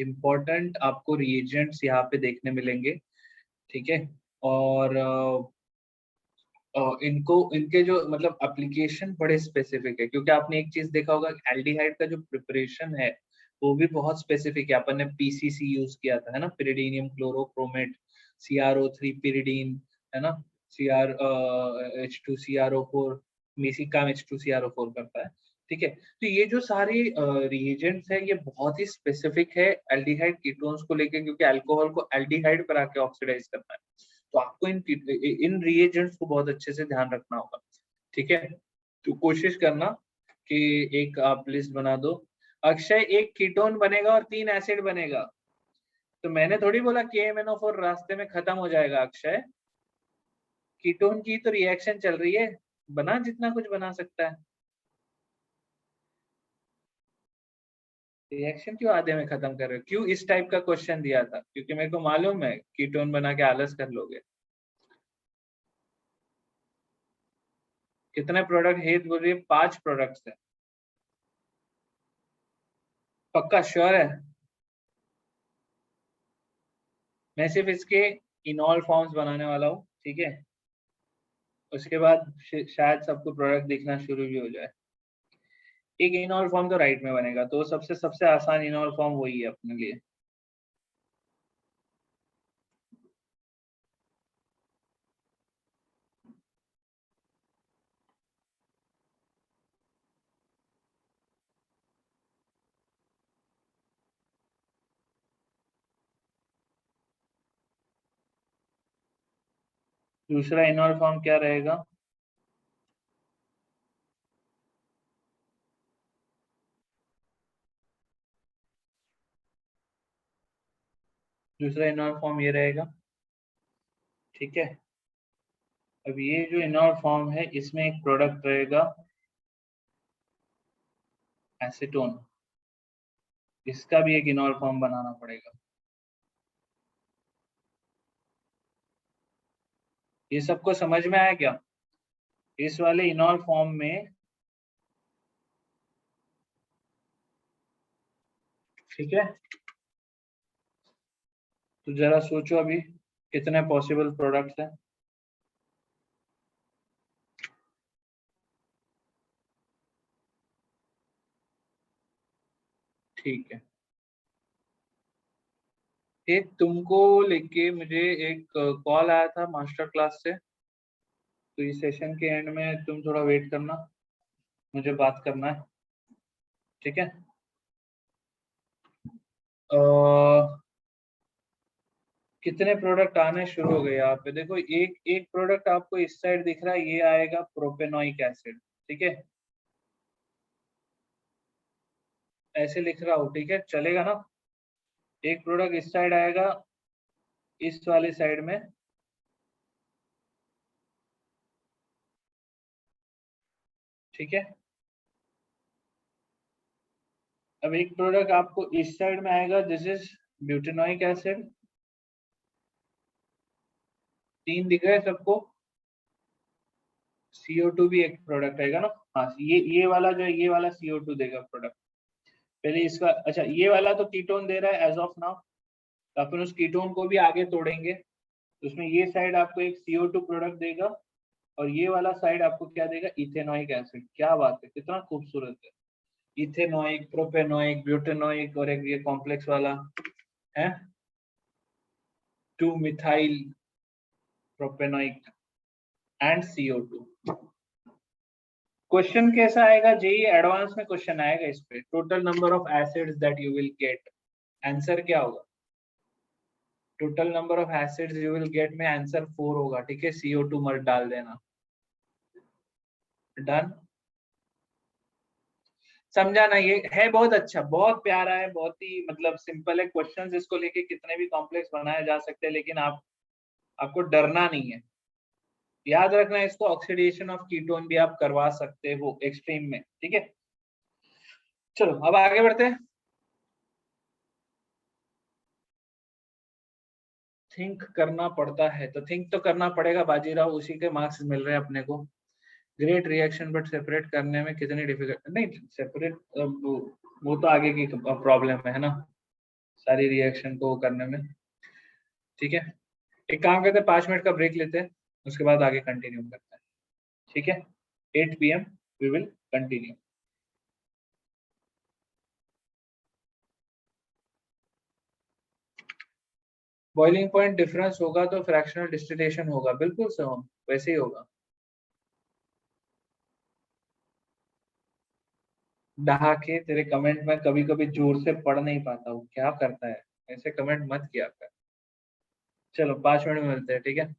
इम्पोर्टेंट आपको रिएजेंट्स यहाँ पे देखने मिलेंगे। ठीक है। और इनको इनके जो मतलब एप्लीकेशन बड़े स्पेसिफिक है, क्योंकि आपने एक चीज देखा होगा, एल्डिहाइड का जो प्रिपरेशन है वो भी बहुत स्पेसिफिक है। अपन ने पीसीसी यूज किया था, है ना, पिरिडीनियम क्लोरोक्रोमेट, CrO3 पिरिडीन, है ना, H2CrO4, मेसिकाम H2CrO4 करता है। ठीक है। तो ये जो सारे रिएजेंट्स है ये बहुत ही स्पेसिफिक है एल्डिहाइड कीटोन्स को लेके, क्योंकि अल्कोहल को एल्डिहाइड पर आके ऑक्सीडाइज करना है। तो आपको इन रिएजेंट्स को बहुत अच्छे से ध्यान रखना होगा। ठीक है। तो कोशिश करना कि एक आप लिस्ट बना दो। अक्षय, एक कीटोन बनेगा और 3 एसिड बनेगा। तो मैंने थोड़ी बोला KMnO4 रास्ते में खत्म हो जाएगा। अक्षय, कीटोन की तो रिएक्शन चल रही है, बना जितना कुछ बना सकता है। रिएक्शन क्यों आधे में खत्म कर रहे हो? क्यों इस टाइप का क्वेश्चन दिया था? क्योंकि मेरे को मालूम है कीटोन बना के आलस कर लोगे। कितने प्रोडक्ट है बोल रही है? 5 प्रोडक्ट्स है। पक्का श्योर है? मैं सिर्फ इसके इनॉल फॉर्म्स बनाने वाला हूँ। ठीक है। उसके बाद शायद सबको प्रोडक्ट दिखना शुरू भी हो जाए। एक इनॉल फॉर्म तो राइट में बनेगा, तो सबसे सबसे आसान इनॉल फॉर्म वही है अपने लिए। दूसरा इनॉल फॉर्म क्या रहेगा? दूसरा इनॉल फॉर्म ये रहेगा। ठीक है। अब ये जो इनॉल फॉर्म है इसमें एक प्रोडक्ट रहेगा एसीटोन। इसका भी एक इनॉल फॉर्म बनाना पड़ेगा। ये सबको समझ में आया क्या? इस वाले इनॉल फॉर्म में, ठीक है, तो जरा सोचो अभी कितने पॉसिबल प्रोडक्ट्स हैं। ठीक है। एक तुमको लेके मुझे एक कॉल आया था मास्टर क्लास से, तो इस सेशन के एंड में तुम थोड़ा वेट करना, मुझे बात करना है। ठीक है। अ, कितने प्रोडक्ट आने शुरू हो गए यहाँ पे? देखो, एक एक प्रोडक्ट आपको इस साइड दिख रहा है, ये आएगा प्रोपेनोइक एसिड। ठीक है। ऐसे लिख रहा हूँ, ठीक है, चलेगा ना? एक प्रोडक्ट इस साइड आएगा, इस वाले साइड में। ठीक है। अब एक प्रोडक्ट आपको इस साइड में आएगा, दिस इज ब्यूटेनोइक एसिड। 3 दिख रहे हैं सबको? CO2 भी एक प्रोडक्ट आएगा ना? हाँ, ये वाला जो है, ये वाला CO2 देगा प्रोडक्ट। पहले इसका, अच्छा, ये वाला तो कीटोन दे रहा है एज ऑफ नाउ, तो अपन उस कीटोन को भी आगे तोड़ेंगे, तो उसमें ये साइड आपको एक CO2 प्रोडक्ट देगा, और ये वाला साइड आपको क्या देगा? Ethanoic acid. क्या बात है, कितना खूबसूरत है। इथेनोइक, प्रोपेनोइक, ब्यूटेनोइक, और एक ये कॉम्प्लेक्स वाला है 2 methyl propanoic and CO2। Question कैसा आएगा? जेई एडवांस में क्वेश्चन आएगा इस पे, total number of acids that you will get. Answer क्या होगा? Total number of acids you will get में आंसर 4 होगा। ठीक है। CO2 मत डाल देना। डन। समझा ना, ये है बहुत अच्छा, बहुत प्यारा है, बहुत ही मतलब सिंपल है। क्वेश्चंस इसको लेके कितने भी कॉम्प्लेक्स बनाए जा सकते हैं, लेकिन आपको डरना नहीं है। याद रखना इसको, ऑक्सीडेशन ऑफ कीटोन भी आप करवा सकते हो एक्सट्रीम में, ठीक है। चलो अब आगे बढ़ते हैं। थिंक करना पड़ता है तो थिंक तो करना पड़ेगा बाजीराव, उसी के मार्क्स मिल रहे हैं अपने को। ग्रेट रिएक्शन बट सेपरेट करने में कितनी डिफिकल्ट, नहीं सेपरेट वो तो आगे की प्रॉब्लम है ना, सारी रिएक्शन को करने में। ठीक है, एक काम करते हैं, 5 मिनट का ब्रेक लेते हैं, उसके बाद आगे कंटिन्यू करते हैं। ठीक है, 8 PM we will continue. Boiling point difference होगा तो फ्रैक्शनल डिस्टिलेशन होगा, बिल्कुल सही, वैसे ही होगा। डहाके तेरे कमेंट में कभी कभी जोर से पढ़ नहीं पाता हूँ, क्या करता है, ऐसे कमेंट मत किया कर। चलो 5 मिनट में मिलते हैं, ठीक है।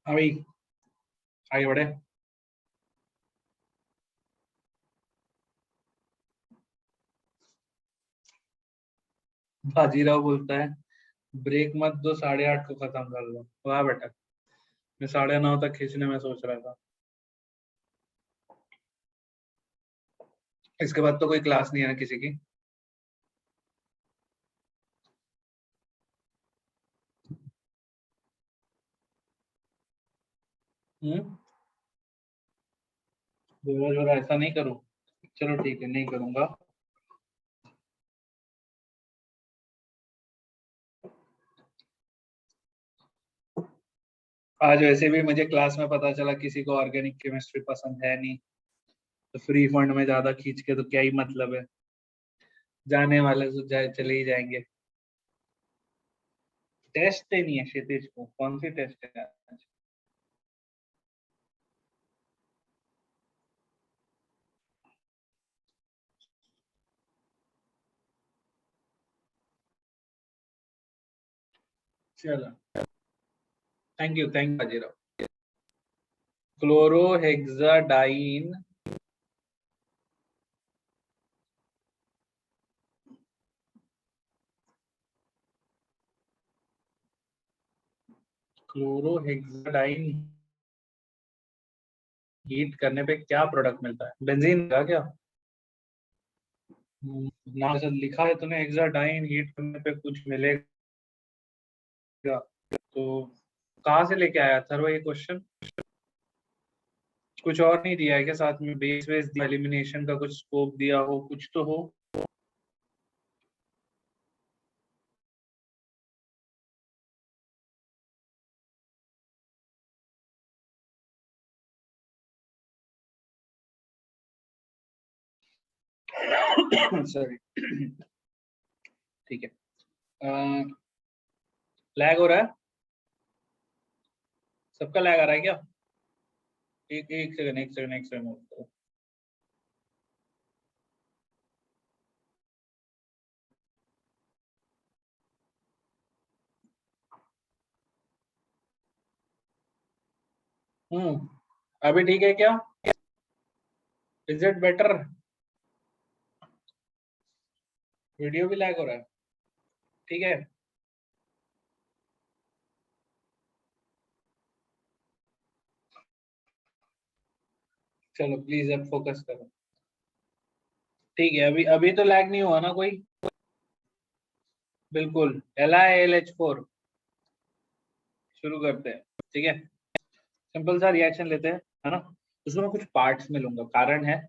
हाँ भाई, आगे बढ़े। बाजीराव बोलता है ब्रेक मत दो, 8:30 को खत्म कर लो। वाह बेटा, मैं 9:30 तक खींचने में सोच रहा था। इसके बाद तो कोई क्लास नहीं है ना किसी की। हम्म, जोरा जोरा ऐसा नहीं करूँ। चलो ठीक है, नहीं करूंगा। आज वैसे भी मुझे क्लास में पता चला किसी को ऑर्गेनिक केमिस्ट्री पसंद है नहीं, तो फ्री फंड में ज्यादा खींच के तो क्या ही मतलब है। जाने वाले तो जाए, चले ही जाएंगे। टेस्ट देनी है क्षितिज को, कौन सी टेस्ट है आज? चलो, थैंक यू बाजीराव। क्लोरोहेक्साडाइन, क्लोरोहेक्साडाइन हीट करने पे क्या प्रोडक्ट मिलता है? बेंजीन का क्या? ना सर, लिखा है तूने हेक्साडाइन हीट करने पे कुछ मिलेगा, तो कहाँ से लेके आया था ये क्वेश्चन? कुछ और नहीं दिया है क्या साथ में? बेस वेस दिया, एलिमिनेशन का कुछ स्कोप दिया हो, कुछ तो हो। सॉरी। ठीक है। लैग हो रहा है? सबका लैग आ रहा है क्या? एक एक सेकंड, एक सेकंड, एक सेकंड। हम्म, अभी ठीक है क्या? Is it better? वीडियो भी लैग हो रहा है? ठीक है। चलो प्लीज अब फोकस करो। ठीक है, अभी अभी तो लैग नहीं हुआ ना कोई? बिल्कुल। LiAlH4 शुरू करते हैं। ठीक है, सिंपल सा रिएक्शन लेते हैं, है ना? उसमें मैं कुछ पार्ट्स में लूंगा, कारण है।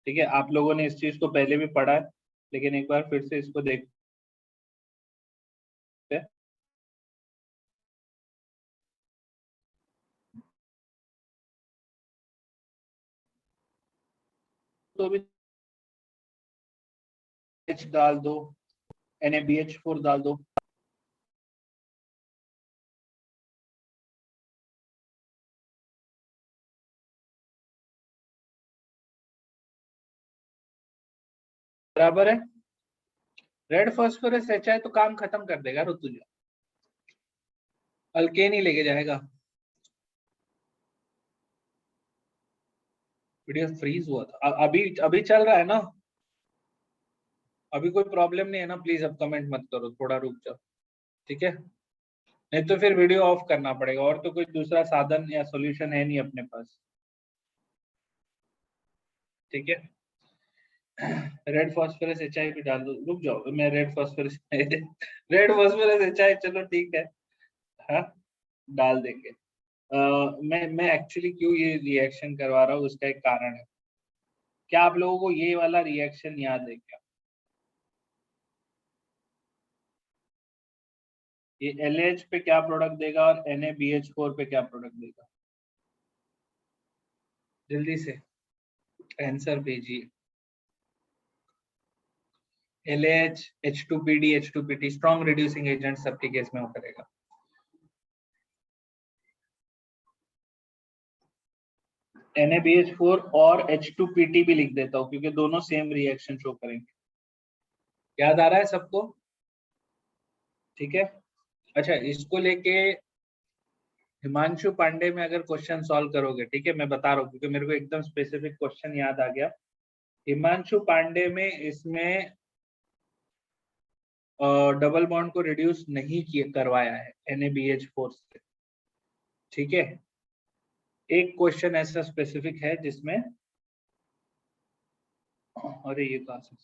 ठीक है, आप लोगों ने इस चीज को पहले भी पढ़ा है, लेकिन एक बार फिर से इसको देखते हैं। तो अभी H डाल दो, NaBH4 डाल दो। बराबर है। रेड फास्फोरस HI तो काम खत्म कर देगा ऋतुजा, अल्केन ही लेके जाएगा। वीडियो फ्रीज हुआ था, अभी अभी चल रहा है ना? अभी कोई प्रॉब्लम नहीं है ना? प्लीज अब कमेंट मत करो, थोड़ा रुक जाओ। ठीक है, नहीं तो फिर वीडियो ऑफ करना पड़ेगा, और तो कोई दूसरा साधन या सॉल्यूशन है नहीं अपने पास। ठीक है, रेड फास्फोरस HI भी डाल दो। रुक जाओ, मैं red phosphorus red phosphorus HI, चलो ठीक है। हाँ, डाल देंगे। मैं एक्चुअली क्यों ये रिएक्शन करवा रहा हूँ, उसका एक कारण है। क्या आप लोगों को ये वाला रिएक्शन याद है क्या? ये LH पे क्या प्रोडक्ट देगा और NaBH4 पे क्या प्रोडक्ट देगा? जल्दी से आंसर भेजिए। LH, H2PD, H2PT strong reducing agent सबके केस में वो करेगा। NaBH4 और H2PT भी लिख देता हूँ, क्योंकि दोनों सेम रिएक्शन शो करेंगे। याद आ रहा है सबको? ठीक है। अच्छा, इसको लेके हिमांशु पांडे में अगर क्वेश्चन सॉल्व करोगे, ठीक है, मैं बता रहा हूँ क्योंकि मेरे को एकदम स्पेसिफिक क्वेश्चन याद आ गया। हिमांशु पांडे में इसमें डबल बॉन्ड को रिड्यूस नहीं किया करवाया है NaBH4 से, ठीक है। एक क्वेश्चन ऐसा स्पेसिफिक है जिसमें, अरे ये कहाँ से,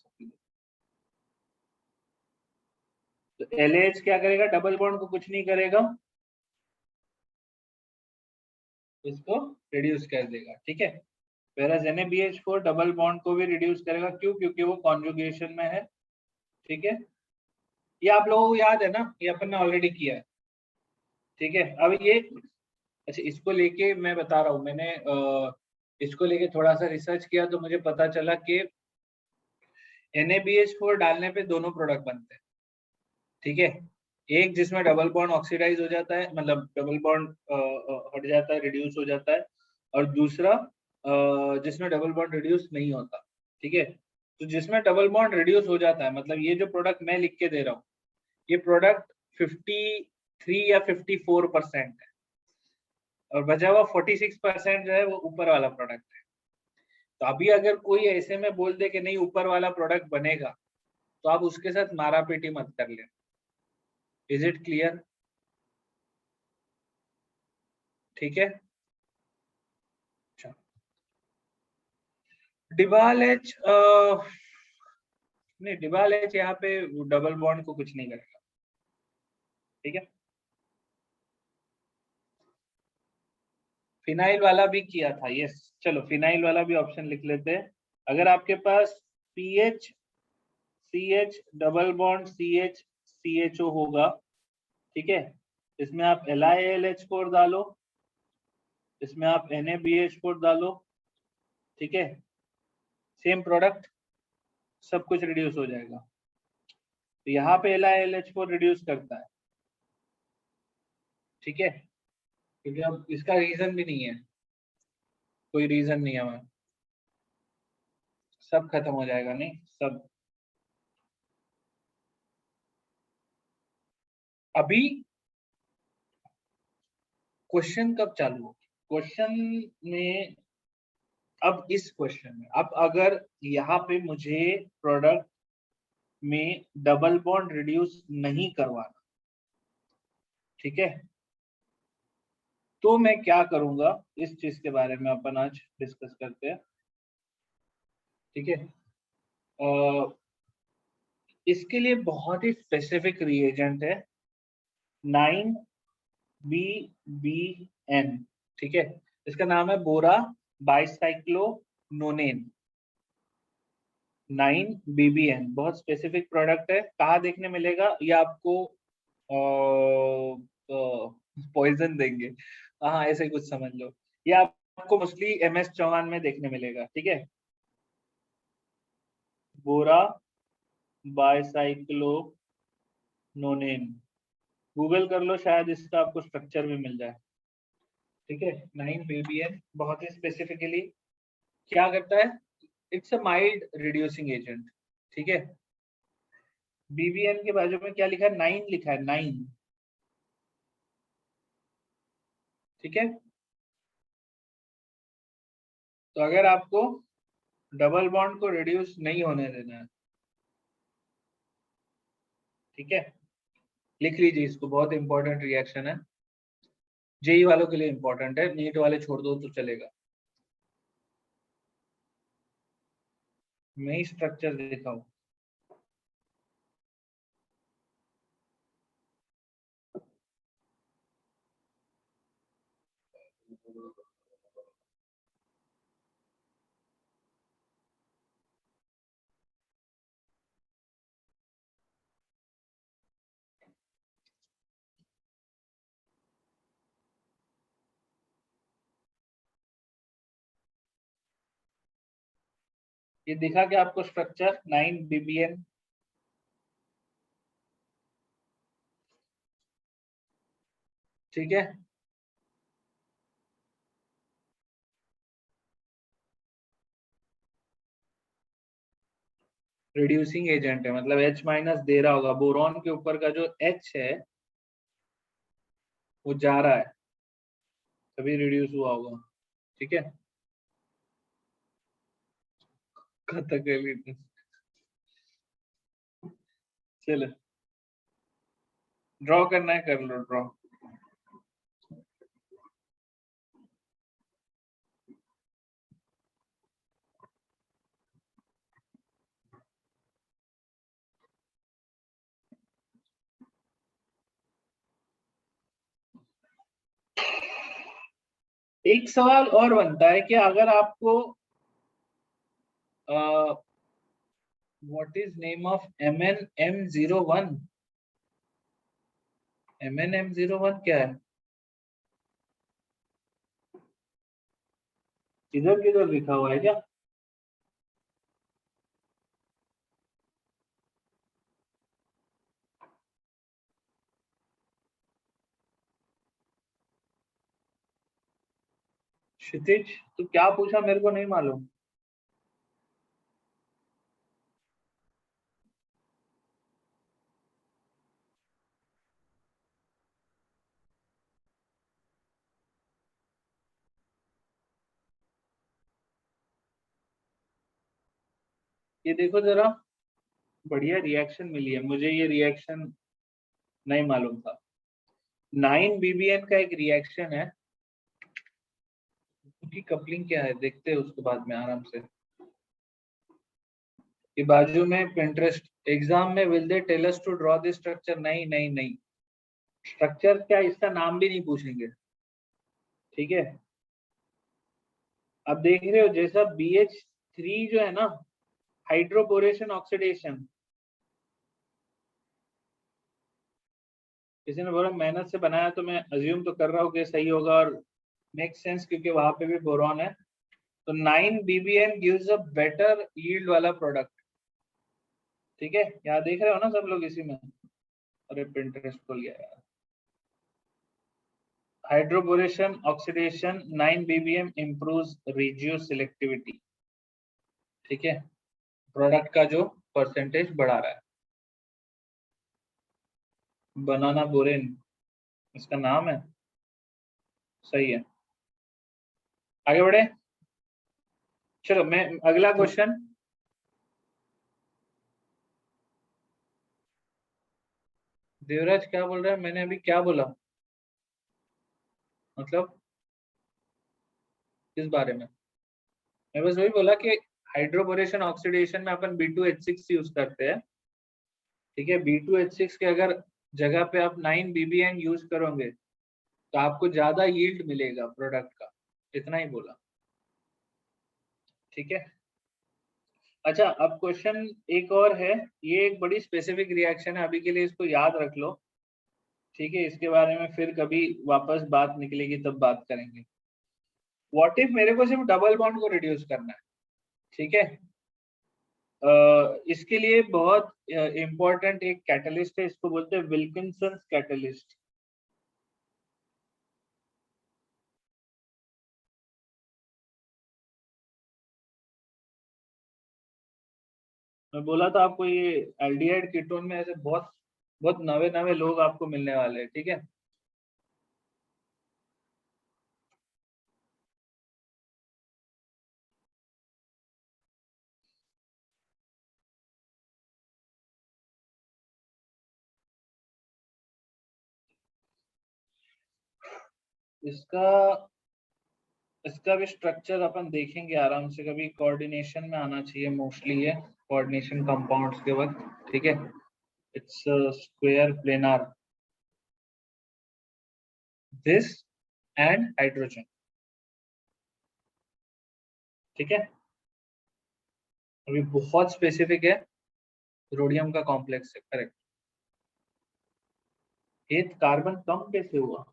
तो LH क्या करेगा, डबल बॉन्ड को कुछ नहीं करेगा, इसको रिड्यूस कर देगा, ठीक है। whereas NaBH4 डबल बॉन्ड को भी रिड्यूस करेगा, क्यों, क्योंकि वो कॉन्जुगेशन में है, ठीक है। ये आप लोगों को याद है ना, ये अपन ने ऑलरेडी किया है, ठीक है। अब ये, अच्छा इसको लेके मैं बता रहा हूँ, मैंने इसको लेके थोड़ा सा रिसर्च किया तो मुझे पता चला कि NaBH4 डालने पे दोनों प्रोडक्ट बनते हैं, ठीक है। एक जिसमें डबल बॉन्ड ऑक्सीडाइज हो जाता है, मतलब डबल बॉन्ड हट जाता है, रिड्यूस हो जाता है, और दूसरा जिसमें डबल बॉन्ड रिड्यूस नहीं होता, ठीक है। तो जिसमें डबल बॉन्ड रिड्यूस हो जाता है, मतलब ये जो प्रोडक्ट मैं लिख के दे रहा हूँ, ये प्रोडक्ट 53 या 54% है, और बचा हुआ 46% जो है वो ऊपर वाला प्रोडक्ट है। तो अभी अगर कोई ऐसे में बोल दे कि नहीं ऊपर वाला प्रोडक्ट बनेगा, तो आप उसके साथ मारा पीटी मत कर ले। Is it clear? ठीक है। अच्छा, डिबाल एच नहीं, डिबाल एच यहाँ पे डबल बॉन्ड को कुछ नहीं करेगा, ठीक है। फिनाइल वाला भी किया था, यस, चलो फिनाइल वाला भी ऑप्शन लिख लेते हैं। अगर आपके पास PH CH double bond CH CHO होगा, ठीक है, इसमें आप LiAlH4 डालो, इसमें आप NaBH4 डालो, ठीक है, सेम प्रोडक्ट, सब कुछ रिड्यूस हो जाएगा। तो यहाँ पे LiLH4 रिड्यूस करता है, ठीक है, क्योंकि अब इसका रीजन भी नहीं है, कोई रीजन नहीं है हमें, सब खत्म हो जाएगा, नहीं सब। अभी क्वेश्चन कब चालू हो, क्वेश्चन में, अब इस क्वेश्चन में, अब अगर यहाँ पे मुझे प्रोडक्ट में डबल बॉन्ड रिड्यूस नहीं करवाना, ठीक है, तो मैं क्या करूंगा, इस चीज के बारे में अपन आज डिस्कस करते हैं, ठीक है। इसके लिए बहुत ही स्पेसिफिक रिएजेंट है 9BBN, ठीक है, इसका नाम है बोरा बाइसाइक्लोनोनेन। 9BBN बहुत स्पेसिफिक प्रोडक्ट है, कहाँ देखने मिलेगा, ये आपको पॉइजन देंगे, हाँ ऐसे कुछ समझ लो, ये आपको मोस्टली MS चौहान में देखने मिलेगा, ठीक है। बोरा बाइसाइक्लोनोनेन, गूगल कर लो, शायद इसका आपको स्ट्रक्चर भी मिल जाए, ठीक है। 9BBN बहुत ही स्पेसिफिकली क्या करता है, it's a mild reducing agent, ठीक है। BBN के बाजू में क्या लिखा है, 9 लिखा है, 9, ठीक है। तो अगर आपको डबल बॉन्ड को रिड्यूस नहीं होने देना है, ठीक है, लिख लीजिए इसको, बहुत इंपॉर्टेंट रिएक्शन है, JEE वालों के लिए इंपॉर्टेंट है, नीट वाले छोड़ दो तो चलेगा। मैं ही स्ट्रक्चर देखा हूँ, ये दिखा क्या आपको स्ट्रक्चर 9BBN, ठीक है। रिड्यूसिंग एजेंट है, मतलब H- दे रहा होगा, बोरॉन के ऊपर का जो H है वो जा रहा है, तभी रिड्यूस हुआ होगा। ठीक है, कथकली। चलो ड्रॉ करना है, कर लो ड्रॉ। एक सवाल और बनता है कि अगर आपको what is name of MnM01? MnM01 क्या है? किधर किधर लिखा हुआ है क्या? क्षितिज, तो क्या पूछा मेरे को नहीं मालूम। ये देखो जरा, बढ़िया रिएक्शन मिली है मुझे, ये रिएक्शन नहीं मालूम था। 9BBN का एक रिएक्शन है, उसकी कपलिंग क्या है देखते हैं उसके बाद में आराम से। ये बाजू में पिंटरेस्ट एग्जाम में will they tell us to draw this structure? नहीं नहीं नहीं, स्ट्रक्चर क्या, इसका नाम भी नहीं पूछेंगे। ठीक है, अब देख रहे हो जैसा BH3 जो है ना, हाइड्रोपोरेशन ऑक्सीडेशन, किसी ने बोला मेहनत से बनाया तो मैं अज्यूम तो कर रहा हूँ कि सही होगा, और मेक सेंस क्योंकि वहां पे भी बोरॉन है। तो 9BBN gives a better yield वाला प्रोडक्ट। ठीक है, यहाँ देख रहे हो ना सब लोग इसी में। अरे पिंटरेस्ट खोल गया यार। Hydroboration oxidation 9BBM improves रेजियो selectivity. ठीक है, प्रोडक्ट का जो परसेंटेज बढ़ा रहा है। बनाना बोरेन इसका नाम है, सही है। आगे बढ़े, चलो मैं अगला क्वेश्चन। देवराज क्या बोल रहा है, मैंने अभी क्या बोला, मतलब किस बारे में? मैं बस वही बोला कि हाइड्रोपोरेशन ऑक्सीडेशन में अपन B2H6 यूज करते हैं। ठीक है, B2H6 के अगर जगह पे आप 9BBN यूज करोगे तो आपको ज्यादा यील्ड मिलेगा प्रोडक्ट का, इतना ही बोला। ठीक है, अच्छा अब क्वेश्चन एक और है, ये एक बड़ी स्पेसिफिक रिएक्शन है, अभी के लिए इसको याद रख लो। ठीक है, इसके बारे में फिर कभी वापस बात निकलेगी तब बात करेंगे। व्हाट इफ मेरे को सिर्फ डबल बॉन्ड को रिड्यूस करना है? ठीक है, इसके लिए बहुत इंपॉर्टेंट एक कैटलिस्ट है, इसको बोलते हैं विल्किंसन कैटलिस्ट। मैं बोला था आपको, ये एल्डिहाइड कीटोन में ऐसे बहुत बहुत नवे नवे लोग आपको मिलने वाले हैं। ठीक है, इसका इसका भी स्ट्रक्चर अपन देखेंगे आराम से, कभी कोऑर्डिनेशन में आना चाहिए मोस्टली, ये कोऑर्डिनेशन कंपाउंड्स के वक्त। ठीक है, its square planar this and hydrogen. ठीक है, अभी बहुत स्पेसिफिक है, रोडियम का कॉम्प्लेक्स है, करेक्ट। एक कार्बन कम कैसे हुआ?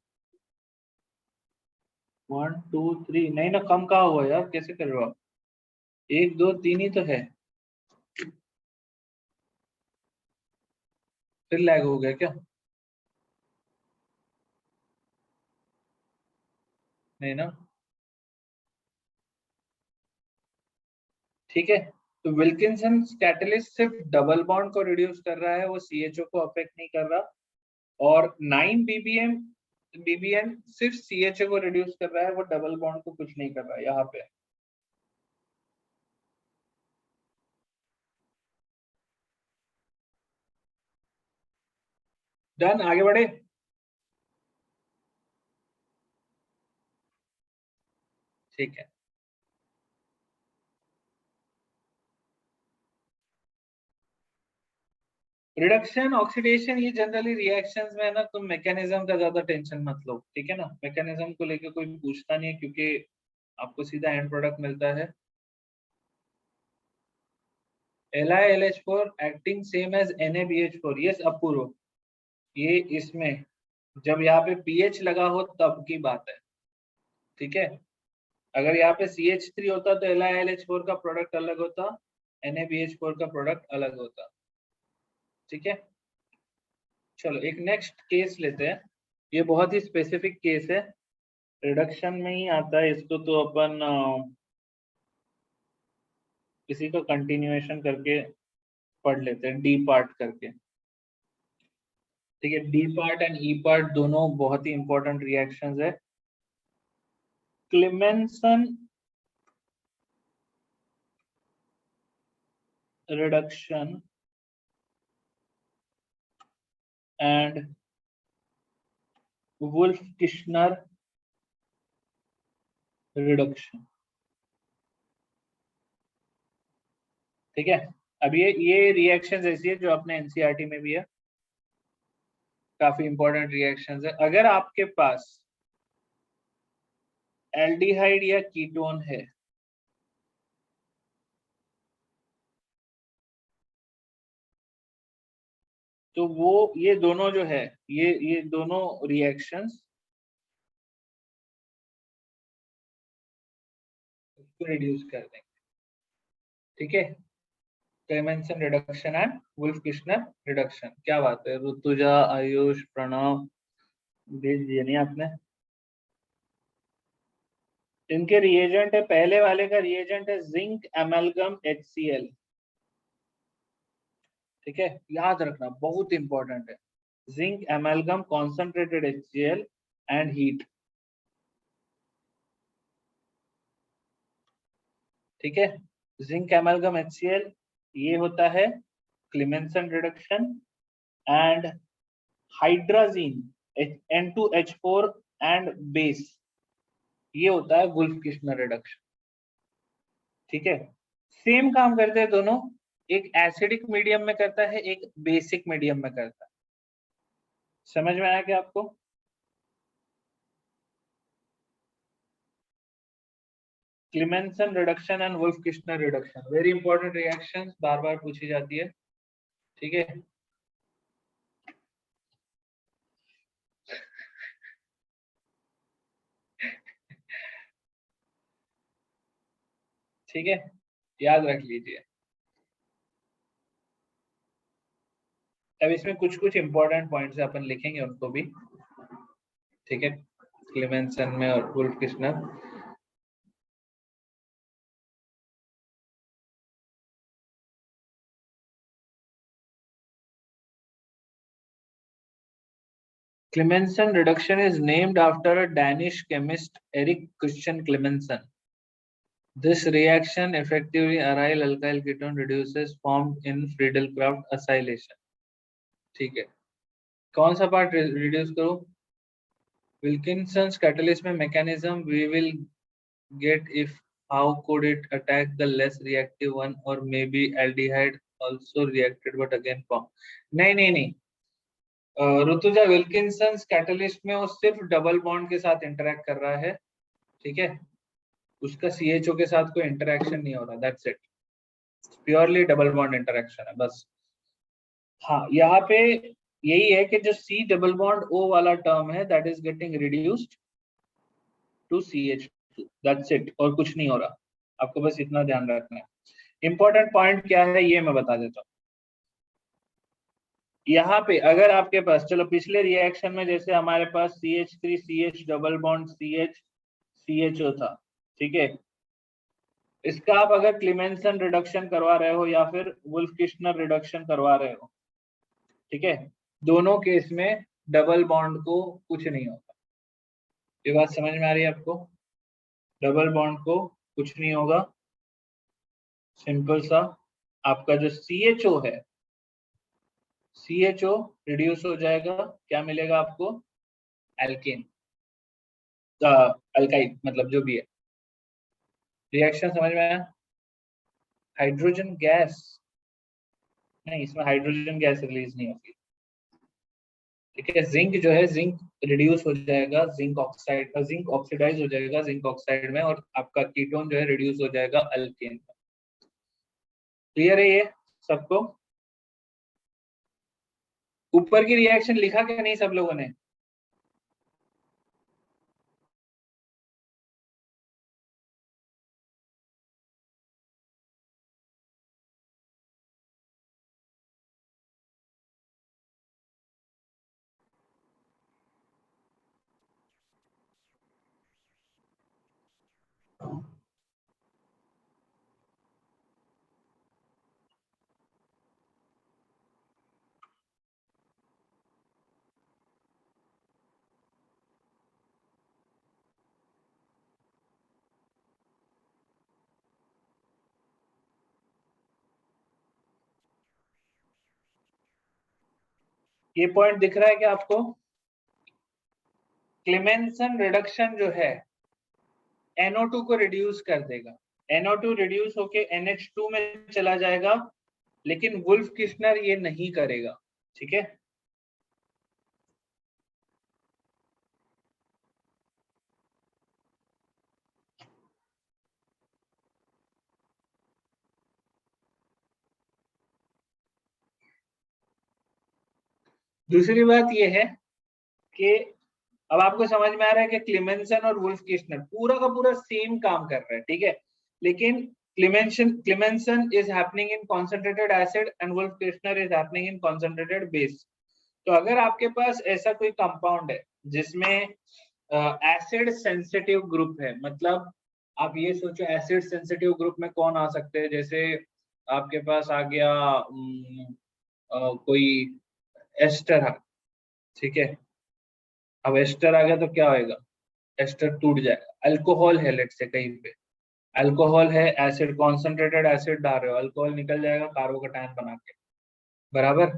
1 2 3, नहीं ना, कम कहाँ हुआ यार, कैसे कर रहे हो आप? 1 2 3 ही तो है, फिर लैग हो गया क्या? नहीं ना। ठीक है, तो विल्किंसन कैटलिस्ट सिर्फ डबल बॉन्ड को रिड्यूस कर रहा है, वो CHO को अफेक्ट नहीं कर रहा। और 9BBM डीबीएन सिर्फ सीएचओ को रिड्यूस कर रहा है, वो डबल बॉन्ड को कुछ नहीं कर रहा है यहाँ पे। डन, आगे बढ़े। ठीक है, रिडक्शन ऑक्सीडेशन ये जनरली रिएक्शंस में है ना, तुम मैकेनिज्म का ज्यादा टेंशन मत लो, ठीक है ना। मैकेनिज्म को लेके कोई पूछता नहीं है, क्योंकि आपको सीधा एंड प्रोडक्ट मिलता है। LiLH4 acting same as NaBH4, yes Apurva, ये इसमें जब यहाँ पे पीएच लगा हो तब की बात है, ठीक है। अगर यहाँ पे CH3 होता तो LiLH4 का प्रोडक्ट अलग होता, NaBH4 का प्रोडक्ट अलग होता, ठीक है। चलो एक नेक्स्ट केस लेते हैं, ये बहुत ही स्पेसिफिक केस है, रिडक्शन में ही आता है इसको, तो अपन किसी का कंटिन्यूएशन करके पढ़ लेते हैं, डी पार्ट करके, ठीक है। D part and E part दोनों बहुत ही इंपॉर्टेंट रिएक्शंस है। Clemmensen reduction and Wolff Kishner reduction, ठीक है। अब ये रिएक्शंस ऐसी है जो अपने एनसीईआरटी में भी है, काफी इंपॉर्टेंट रिएक्शंस है। अगर आपके पास एल्डिहाइड या कीटोन है, तो वो ये दोनों जो है, ये दोनों रिएक्शंस को रिड्यूस कर देंगे, ठीक है। Clemmensen reduction and Wolff Kishner reduction, क्या बात है, ऋतुजा, आयुष, प्रणव भेज दिए नहीं आपने। इनके रिएजेंट है, पहले वाले का रिएजेंट है जिंक एमलगम HCl, ठीक है, याद रखना बहुत इंपॉर्टेंट है। Zinc amalgam concentrated HCl and heat, ठीक है। जिंक एमलगम HCl ये होता है Clemmensen reduction, and hydrazine N2H4 and base ये होता है वुल्फ किश्नर रिडक्शन, ठीक है। सेम काम करते हैं दोनों, एक एसिडिक मीडियम में करता है, एक बेसिक मीडियम में करता है। समझ में आया क्या आपको? Clemmensen reduction and Wolff Kishner reduction very important reactions, बार बार पूछी जाती है, ठीक है। ठीक है, याद रख लीजिए। अब इसमें कुछ कुछ इंपॉर्टेंट पॉइंट्स अपन लिखेंगे उनको भी, ठीक है, क्लेमेंसन में और Wolff Kishner. Clemenson reduction is named after a Danish chemist Erik Christian Clemenson. This reaction effectively aryl alkyl ketone reduces formed in Friedel-Crafts acylation. ठीक है, कौन सा पार्ट रिड्यूस करो? Wilkinson's catalyst में mechanism we will get if how could it attack the less reactive one, or maybe aldehyde also reacted but again formed. नहीं नहीं नहीं, ऋतुजा विल्किंसंस कैटलिस्ट में वो सिर्फ डबल बॉन्ड के साथ इंटरेक्ट कर रहा है, ठीक है, उसका CHO के साथ कोई इंटरेक्शन नहीं हो रहा, that's it, purely double bond interaction है बस। हाँ, यहाँ पे यही है कि जो C डबल बॉन्ड O वाला टर्म है that is getting reduced to CH2, that's it, और कुछ नहीं हो रहा, आपको बस इतना ध्यान रखना है। इंपॉर्टेंट पॉइंट क्या है ये मैं बता देता हूँ। यहाँ पे अगर आपके पास, चलो पिछले रिएक्शन में जैसे हमारे पास CH3 CH double bond CH CHO था, ठीक है, इसका आप अगर क्लेमेंसन रिडक्शन करवा रहे हो या फिर वुल्फ किश्नर रिडक्शन करवा रहे हो, ठीक है, दोनों केस में डबल बॉन्ड को कुछ नहीं होता, ये बात समझ में आ रही है आपको? डबल बॉन्ड को कुछ नहीं होगा, सिंपल सा आपका जो CHO है, CHO रिड्यूस हो जाएगा, क्या मिलेगा आपको? एल्केन, अल्काइल, मतलब जो भी है। रिएक्शन समझ में आया? हाइड्रोजन गैस नहीं, इसमें हाइड्रोजन गैस रिलीज नहीं होगी। ठीक है, जिंक जो है, जिंक रिड्यूस हो जाएगा, जिंक ऑक्साइड, जिंक ऑक्सीडाइज हो जाएगा जिंक ऑक्साइड में, और आपका कीटोन जो है रिड्यूस हो जाएगा अल्केन में। क्लियर है ये सबको? ऊपर की रिएक्शन लिखा क्या नहीं सब लोगों ने? ये पॉइंट दिख रहा है क्या आपको? क्लेमेंसन रिडक्शन जो है NO2 को रिड्यूस कर देगा, NO2 रिड्यूस होके NH2 में चला जाएगा, लेकिन वुल्फ किश्नर ये नहीं करेगा। ठीक है, दूसरी बात ये है कि अब आपको समझ में आ रहा है कि क्लेमेंसन और वुल्फ किश्नर पूरा का पूरा सेम काम कर रहा है। ठीक है, लेकिन Clemmensen is happening in concentrated acid and Wolff Kishner is happening in concentrated base. तो अगर आपके पास ऐसा कोई कंपाउंड है जिसमें एसिड सेंसिटिव ग्रुप है, मतलब आप ये सोचो एसिड सेंसिटिव ग्रुप में कौन आ सकते हैं, जैसे आपके पास आ गया कोई एस्टर, ठीक है, अब एस्टर आ गया तो क्या होएगा? एस्टर टूट जाएगा। अल्कोहल है लेट से कहीं पे, अल्कोहल है, एसिड कॉन्सेंट्रेटेड एसिड डाल रहे हो, अल्कोहल निकल जाएगा कार्बोकेटायन बना के, बराबर।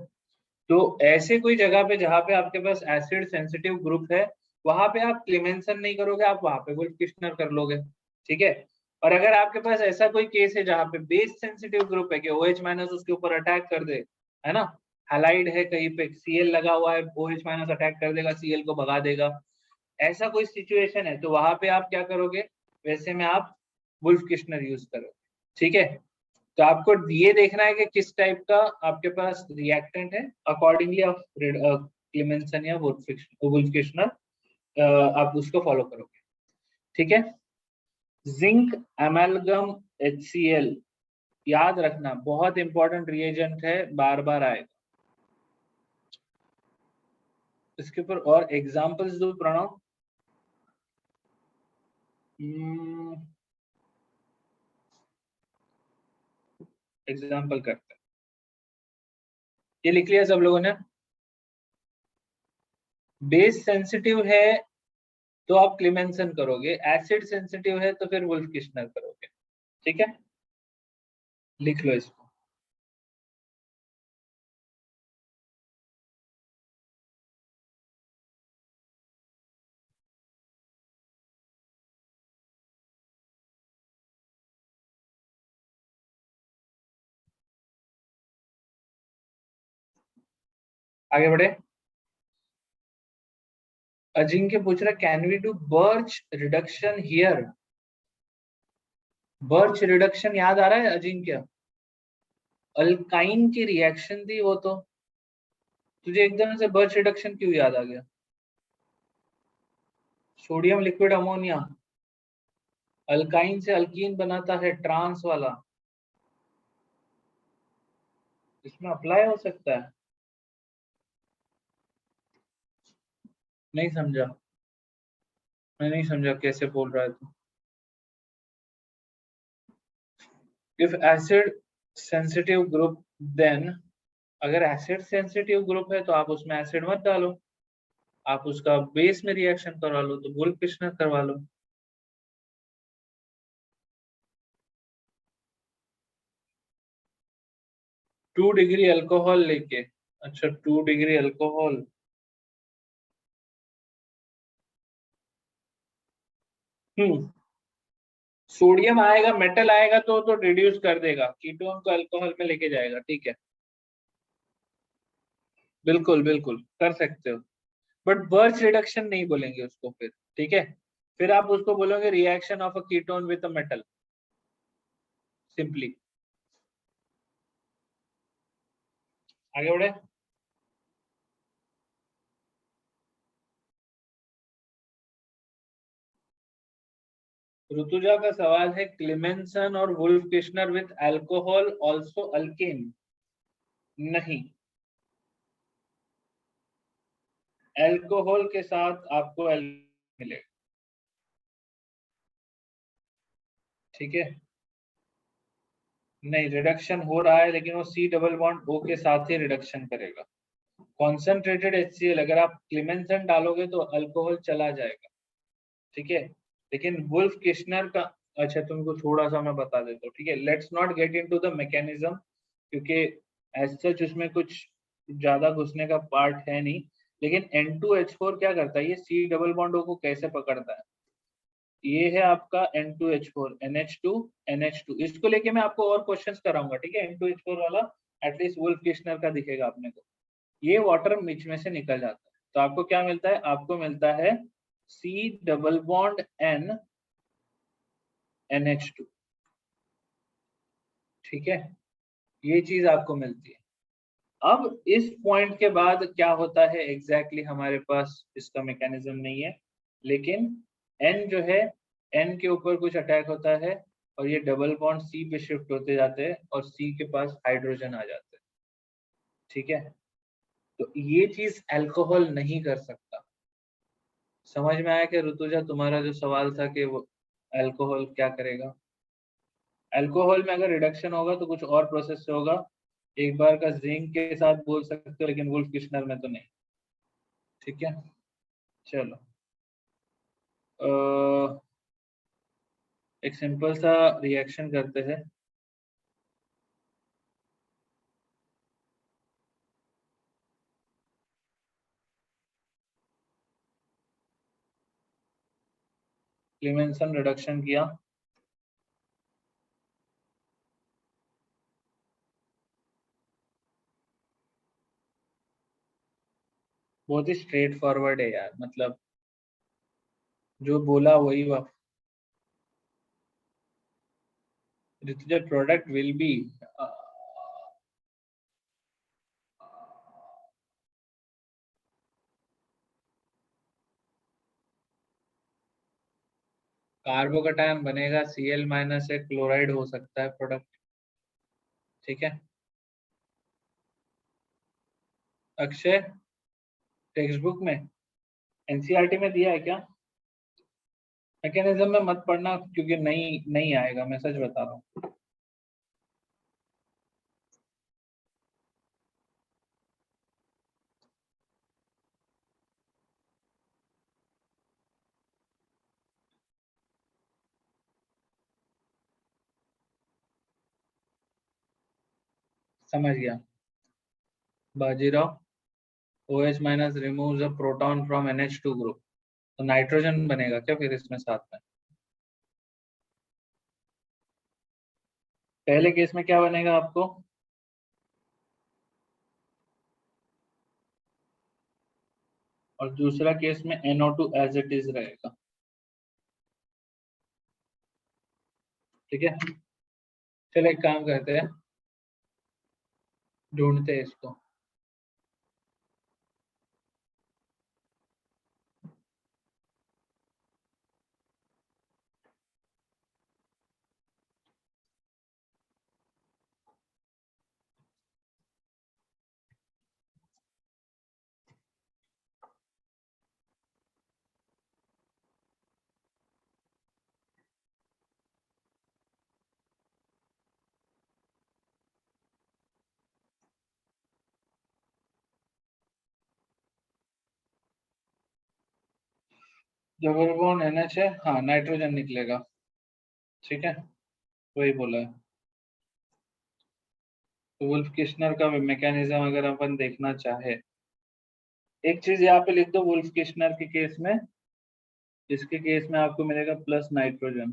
तो ऐसे कोई जगह पे जहाँ पे आपके पास एसिड सेंसिटिव ग्रुप है, वहां पे आप क्लेमेंसन नहीं करोगे, आप वहां पे वुल्फ किश्नर कर लोगे। ठीक है, और अगर आपके पास ऐसा कोई केस है जहाँ पे बेस सेंसिटिव ग्रुप है कि OH माइनस उसके ऊपर अटैक कर दे, है ना, हैलाइड है कहीं पे, Cl लगा हुआ है, OH माइनस अटैक कर देगा, Cl को भगा देगा, ऐसा कोई सिचुएशन है, तो वहां पे आप क्या करोगे? वैसे में आप वुल्फ किश्नर यूज करोगे। ठीक है, तो आपको ये देखना है कि किस टाइप का आपके पास रिएक्टेंट है, अकॉर्डिंगली आप क्लेमेंसन या वुल्फ किश्नर आप उसको फॉलो करोगे। ठीक है, जिंक एमैल्गम HCl याद रखना, बहुत इंपॉर्टेंट रिएजेंट है, बार बार आएगा। इसके ऊपर और एग्जांपल्स दो प्रणव। एग्जांपल करते हैं, ये लिख लिया सब लोगों ने? बेस सेंसिटिव है तो आप क्लेमेंसन करोगे, एसिड सेंसिटिव है तो फिर वुल्फ किश्नर करोगे। ठीक है, लिख लो इसको। आगे बढ़े। अजिंक्य पूछ रहा, can we do Birch reduction here? Birch reduction याद आ रहा है अजिंक्य? अल्काइन की रिएक्शन थी वो, तो तुझे एकदम से बर्च रिडक्शन क्यों याद आ गया? सोडियम लिक्विड अमोनिया अल्काइन से अल्कीन बनाता है, ट्रांस वाला, इसमें अप्लाई हो सकता है? नहीं समझा, मैं नहीं समझा कैसे बोल रहा है तू। If acid sensitive group then, अगर एसिड सेंसिटिव ग्रुप है तो आप उसमें एसिड मत डालो। आप उसका बेस में रिएक्शन करवा लो तो वुल्फ किश्नर करवा लो। 2 डिग्री अल्कोहल लेके, अच्छा 2 डिग्री अल्कोहल, सोडियम आएगा, मेटल आएगा तो रिड्यूस कर देगा, कीटोन को अल्कोहल में लेके जाएगा, ठीक है। बिल्कुल बिल्कुल कर सकते हो, बट बर्च रिडक्शन नहीं बोलेंगे उसको फिर, ठीक है। फिर आप उसको बोलोगे reaction of a ketone with a metal, simply. आगे बढ़े। ऋतुजा का सवाल है क्लेमेंसन और Wolff Kishner with alcohol also alkane, नहीं, अल्कोहल के साथ आपको मिलेगा, ठीक है। नहीं, रिडक्शन हो रहा है लेकिन वो सी डबल बॉन्ड ओ के साथ ही रिडक्शन करेगा। कॉन्सेंट्रेटेड HCl अगर आप क्लेमेंसन डालोगे तो अल्कोहल चला जाएगा, ठीक है। लेकिन वुल्फ किश्नर का, अच्छा तुमको थोड़ा सा मैं बता देता हूँ, ठीक है। Let's not get into the mechanism, क्योंकि एज सच उसमें कुछ ज्यादा घुसने का पार्ट है नहीं। लेकिन N2H4 क्या करता है, ये C डबल बॉन्ड O को कैसे पकड़ता है, ये है आपका N2H4 NH2 NH2, इसको लेके मैं आपको और क्वेश्चंस कराऊंगा, ठीक है। N2H4 वाला एटलीस्ट वुल्फ किश्नर का दिखेगा अपने को, ये वाटर मिच में से निकल जाता है, तो आपको क्या मिलता है, आपको मिलता है C double bond N NH2, ठीक है। ये चीज आपको मिलती है। अब इस पॉइंट के बाद क्या होता है एग्जैक्टली हमारे पास इसका मैकेनिज्म नहीं है, लेकिन N जो है, N के ऊपर कुछ अटैक होता है और ये डबल बॉन्ड C पे शिफ्ट होते जाते हैं और C के पास हाइड्रोजन आ जाते हैं, ठीक है। तो ये चीज अल्कोहल नहीं कर सकता। समझ में आया कि ऋतुजा तुम्हारा जो सवाल था कि वो अल्कोहल क्या करेगा। अल्कोहल में अगर रिडक्शन होगा तो कुछ और प्रोसेस से होगा, एक बार का जिंक के साथ बोल सकते हो, लेकिन वुल्फ किश्नर में तो नहीं, ठीक है। चलो, एक सिंपल सा रिएक्शन करते हैं। क्लीमेंसन रिडक्शन किया, बहुत ही स्ट्रेट फॉरवर्ड है यार, मतलब जो बोला वही the product will be carbocation बनेगा Cl माइनस एक क्लोराइड हो सकता है प्रोडक्ट, ठीक है। अक्षय, टेक्स्ट बुक में एनसीईआरटी में दिया है क्या, मैकेनिज्म में मत पढ़ना क्योंकि नहीं नहीं आएगा, मैं सच बता रहा हूँ। समझ गया, Bajirao. OH minus removes a proton from NH2 group, तो नाइट्रोजन बनेगा क्या फिर इसमें साथ में, पहले केस में क्या बनेगा आपको, और दूसरा केस में NO2 एज इट इज रहेगा, ठीक है। चलो एक काम करते हैं, ढूंढते हैं इसको। डबल बॉन्ड NH है, हाँ नाइट्रोजन निकलेगा। ठीक है, वही बोला है। तो वुल्फ किश्नर का मैकेनिज्म अगर अपन देखना चाहे, एक चीज यहाँ पे लिख दो, वुल्फ किश्नर के केस में, इसके केस में आपको मिलेगा प्लस नाइट्रोजन।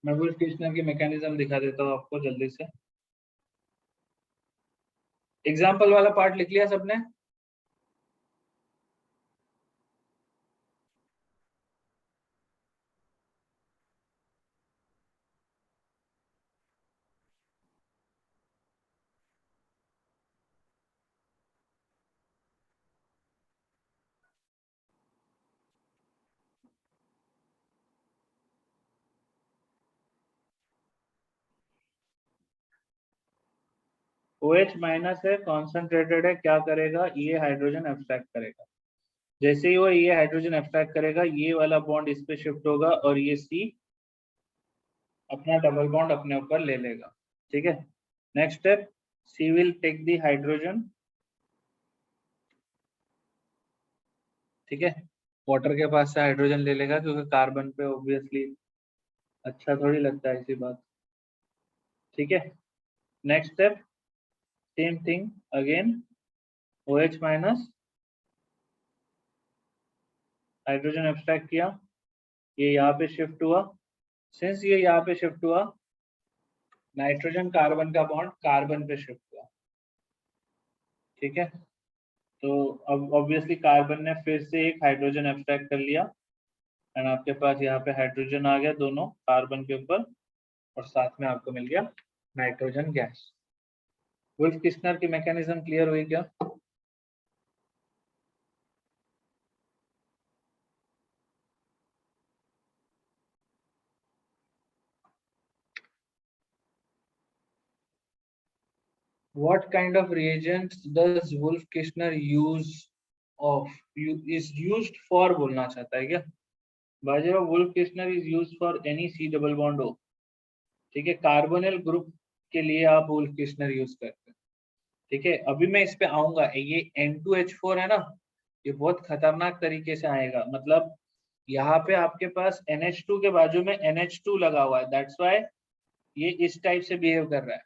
मैं वुल्फ किश्नर की मैकेनिज्म दिखा देता हूँ आपको जल्दी से। एग्जाम्पल वाला पार्ट लिख लिया सबने? OH माइनस है, कॉन्सेंट्रेटेड है, क्या करेगा, ये हाइड्रोजन एब्स्ट्रैक्ट करेगा। जैसे ही वो ये हाइड्रोजन एब्स्ट्रैक्ट करेगा, ये वाला बॉन्ड इस पे शिफ्ट होगा और ये C अपना डबल बॉन्ड अपने ऊपर ले लेगा। ठीक है, next step, C will take the hydrogen. ठीक है, वाटर के पास से हाइड्रोजन ले लेगा, क्योंकि कार्बन पे ऑब्वियसली अच्छा थोड़ी लगता है ऐसी बात। ठीक है, next step, same thing again, OH minus, hydrogen abstract किया, ये यहाँ पे शिफ्ट हुआ। सिंस ये यहाँ पे शिफ्ट हुआ, नाइट्रोजन कार्बन का बॉन्ड कार्बन पे शिफ्ट हुआ। ठीक है, तो अब ऑब्वियसली कार्बन ने फिर से एक हाइड्रोजन एब्स्ट्रैक्ट कर लिया, एंड आपके पास यहाँ पे हाइड्रोजन आ गया दोनों कार्बन के ऊपर, और साथ में आपको मिल गया नाइट्रोजन गैस। वुल्फ किश्नर की मैकेनिज्म क्लियर हुई क्या? What kind of reagents does Wolf Kishner use of is used for बोलना चाहता है क्या? Bajirao, Wolff Kishner is used for any C double bond O। ठीक है, कार्बोनिल ग्रुप के लिए आप वुल्फ किश्नर यूज करते हैं। ठीक है, अभी मैं इस पे आऊंगा। ये N2H4 है ना, ये बहुत खतरनाक तरीके से आएगा। मतलब यहाँ पे आपके पास NH2 के बाजू में NH2 लगा हुआ है, दैट्स वाई ये इस टाइप से बिहेव कर रहा है।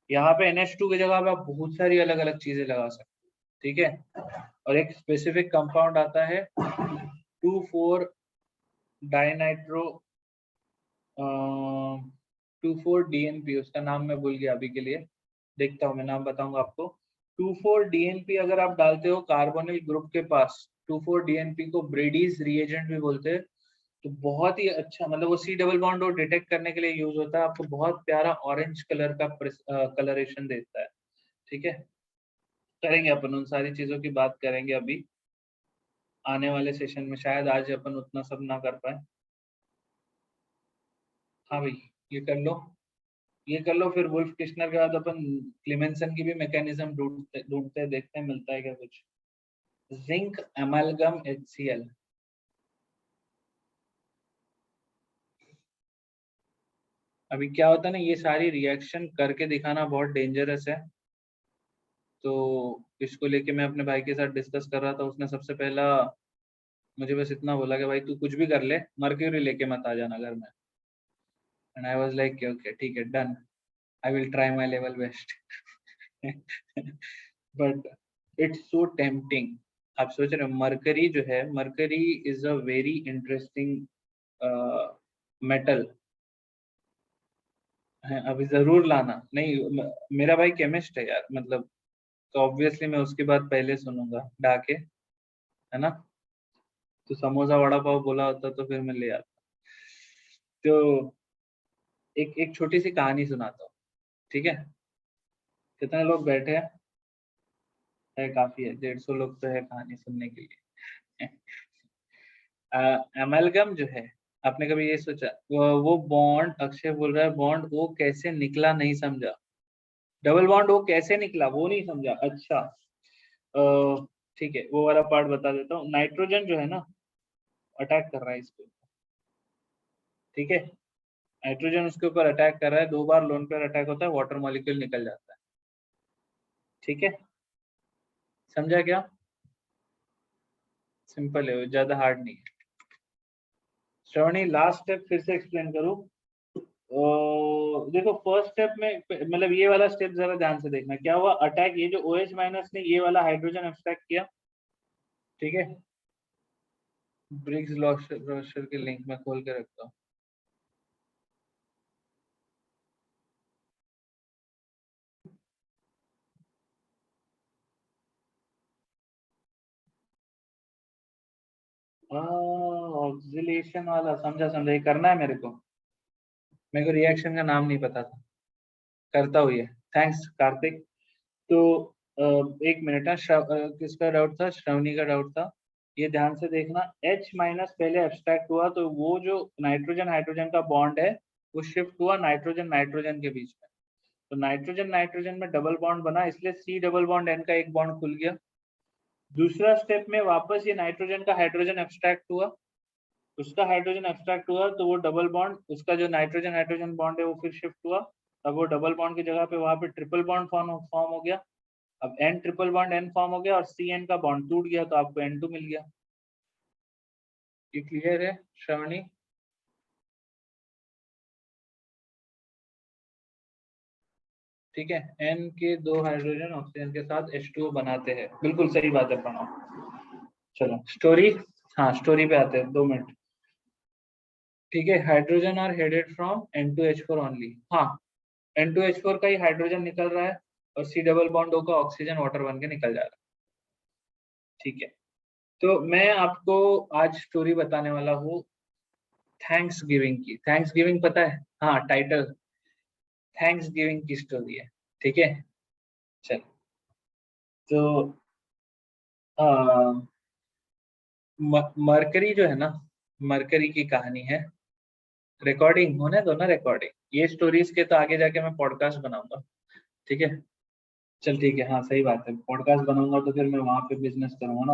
यहाँ पे NH2 की जगह पे आप बहुत सारी अलग अलग चीजें लगा सकते हो। ठीक है, और एक स्पेसिफिक कंपाउंड आता है 2,4 डाइनाइट्रो 2,4-DNP, उसका नाम मैं भूल गया अभी के लिए, देखता हूँ मैं नाम बताऊंगा आपको। 2,4-DNP अगर आप डालते हो कार्बोनिल ग्रुप के पास, 2,4-DNP को ब्रेडीज रिएजेंट भी बोलते हैं, तो बहुत ही अच्छा, मतलब वो C डबल बॉन्ड और डिटेक्ट करने के लिए यूज होता है, आपको बहुत प्यारा ऑरेंज कलर का कलरेशन देता है। ठीक है, करेंगे अपन उन सारी चीजों की बात करेंगे अभी आने वाले सेशन में, शायद आज अपन उतना सब ना कर पाए। हाँ भाई, ये कर लो, ये कर लो, फिर वुल्फ किश्नर के बाद अपन क्लेमेंसन की भी मैकेनिज्म ढूंढते ढूंढते देखते हैं मिलता है क्या कुछ। जिंक एमालगम HCl, अभी क्या होता है ना, ये सारी रिएक्शन करके दिखाना बहुत डेंजरस है। तो इसको लेके मैं अपने भाई के साथ डिस्कस कर रहा था, उसने सबसे पहला मुझे बस इतना बोला कि भाई तू कुछ भी कर ले, मर्क्यूरी लेके मत आ जाना घर में। And I was like okay ठीक है, done, I will try my level best. But it's so tempting. आप सोच रहे हो, मरकरी जो है, mercury is a very interesting metal है। अभी जरूर लाना, नहीं मेरा भाई केमिस्ट है यार, मतलब तो ऑब्वियसली मैं उसकी बात पहले सुनूंगा डाके, है ना। तो समोसा वड़ा पाव बोला होता तो फिर मैं ले आता। तो एक एक छोटी सी कहानी सुनाता हूँ। ठीक है, कितने लोग बैठे हैं? है काफी है, 150 लोग तो है कहानी सुनने के लिए। एमलगम जो है, आपने कभी ये सोचा, वो बॉन्ड, अक्षय बोल रहा है बॉन्ड वो कैसे निकला नहीं समझा, डबल बॉन्ड वो कैसे निकला वो नहीं समझा। अच्छा, ठीक है, वो वाला पार्ट बता देता हूँ। नाइट्रोजन जो है ना, अटैक कर रहा है इस पे। ठीक है, नाइट्रोजन उसके ऊपर अटैक कर रहा है, 2 बार लोन पेयर अटैक होता है, वाटर मॉलिक्यूल निकल जाता है। ठीक है, समझा क्या? सिंपल है, ज्यादा हार्ड नहीं है। श्रवणी लास्ट स्टेप फिर से एक्सप्लेन करूं। देखो फर्स्ट स्टेप में मतलब ये वाला स्टेप जरा ध्यान से देखना, क्या हुआ अटैक, ये जो OH माइनस ने ये वाला हाइड्रोजन एक्सट्रैक्ट किया, ठीक है। ब्रिग्स लॉशर के लिंक में खोल के रखता हूँ। ऑक्सीलेशन वाला समझा समझा, ये करना है मेरे को रिएक्शन का नाम नहीं पता था, करता हुई है। थैंक्स कार्तिक। तो एक मिनट है, किसका डाउट था? श्रवणी का डाउट था। ये ध्यान से देखना, H माइनस पहले एब्स्ट्रैक्ट हुआ तो वो जो नाइट्रोजन हाइड्रोजन का बॉन्ड है वो शिफ्ट हुआ नाइट्रोजन नाइट्रोजन के बीच में, तो नाइट्रोजन नाइट्रोजन में डबल बॉन्ड बना, इसलिए C डबल बॉन्ड N का एक बॉन्ड खुल गया। दूसरा स्टेप में वापस ये नाइट्रोजन का हाइड्रोजन एब्स्ट्रैक्ट हुआ, उसका हाइड्रोजन एब्स्ट्रैक्ट हुआ तो वो डबल बॉन्ड, उसका जो नाइट्रोजन हाइड्रोजन बॉन्ड है वो फिर शिफ्ट हुआ, अब वो डबल बॉन्ड की जगह पे वहां पे ट्रिपल बॉन्ड फॉर्म हो गया। अब N triple bond N form हो गया और CN का बॉन्ड टूट गया तो आपको N2 मिल गया। ये क्लियर है श्रवणी? ठीक है, N के 2 हाइड्रोजन ऑक्सीजन के साथ H2O बनाते हैं, बिल्कुल सही बात है प्रणव। चलो स्टोरी, हाँ स्टोरी पे आते हैं, 2 मिनट। ठीक है, hydrogen are headed from N2H4 only. हाँ, N2H4 का ही हाइड्रोजन निकल रहा है और C डबल बॉन्ड O का ऑक्सीजन वाटर बन के निकल जा रहा है। ठीक है, तो मैं आपको आज स्टोरी बताने वाला हूँ थैंक्स गिविंग की। थैंक्स गिविंग पता है? हाँ, टाइटल थैंक्स गिविंग की स्टोरी है। ठीक है, चल तो मरकरी जो है ना, मरकरी की कहानी है। रिकॉर्डिंग होने दो ना, रिकॉर्डिंग ये स्टोरीज के तो आगे जाके मैं पॉडकास्ट बनाऊंगा। ठीक है, चल ठीक है, हाँ सही बात है, पॉडकास्ट बनाऊंगा तो फिर मैं वहां पे बिजनेस करूंगा ना।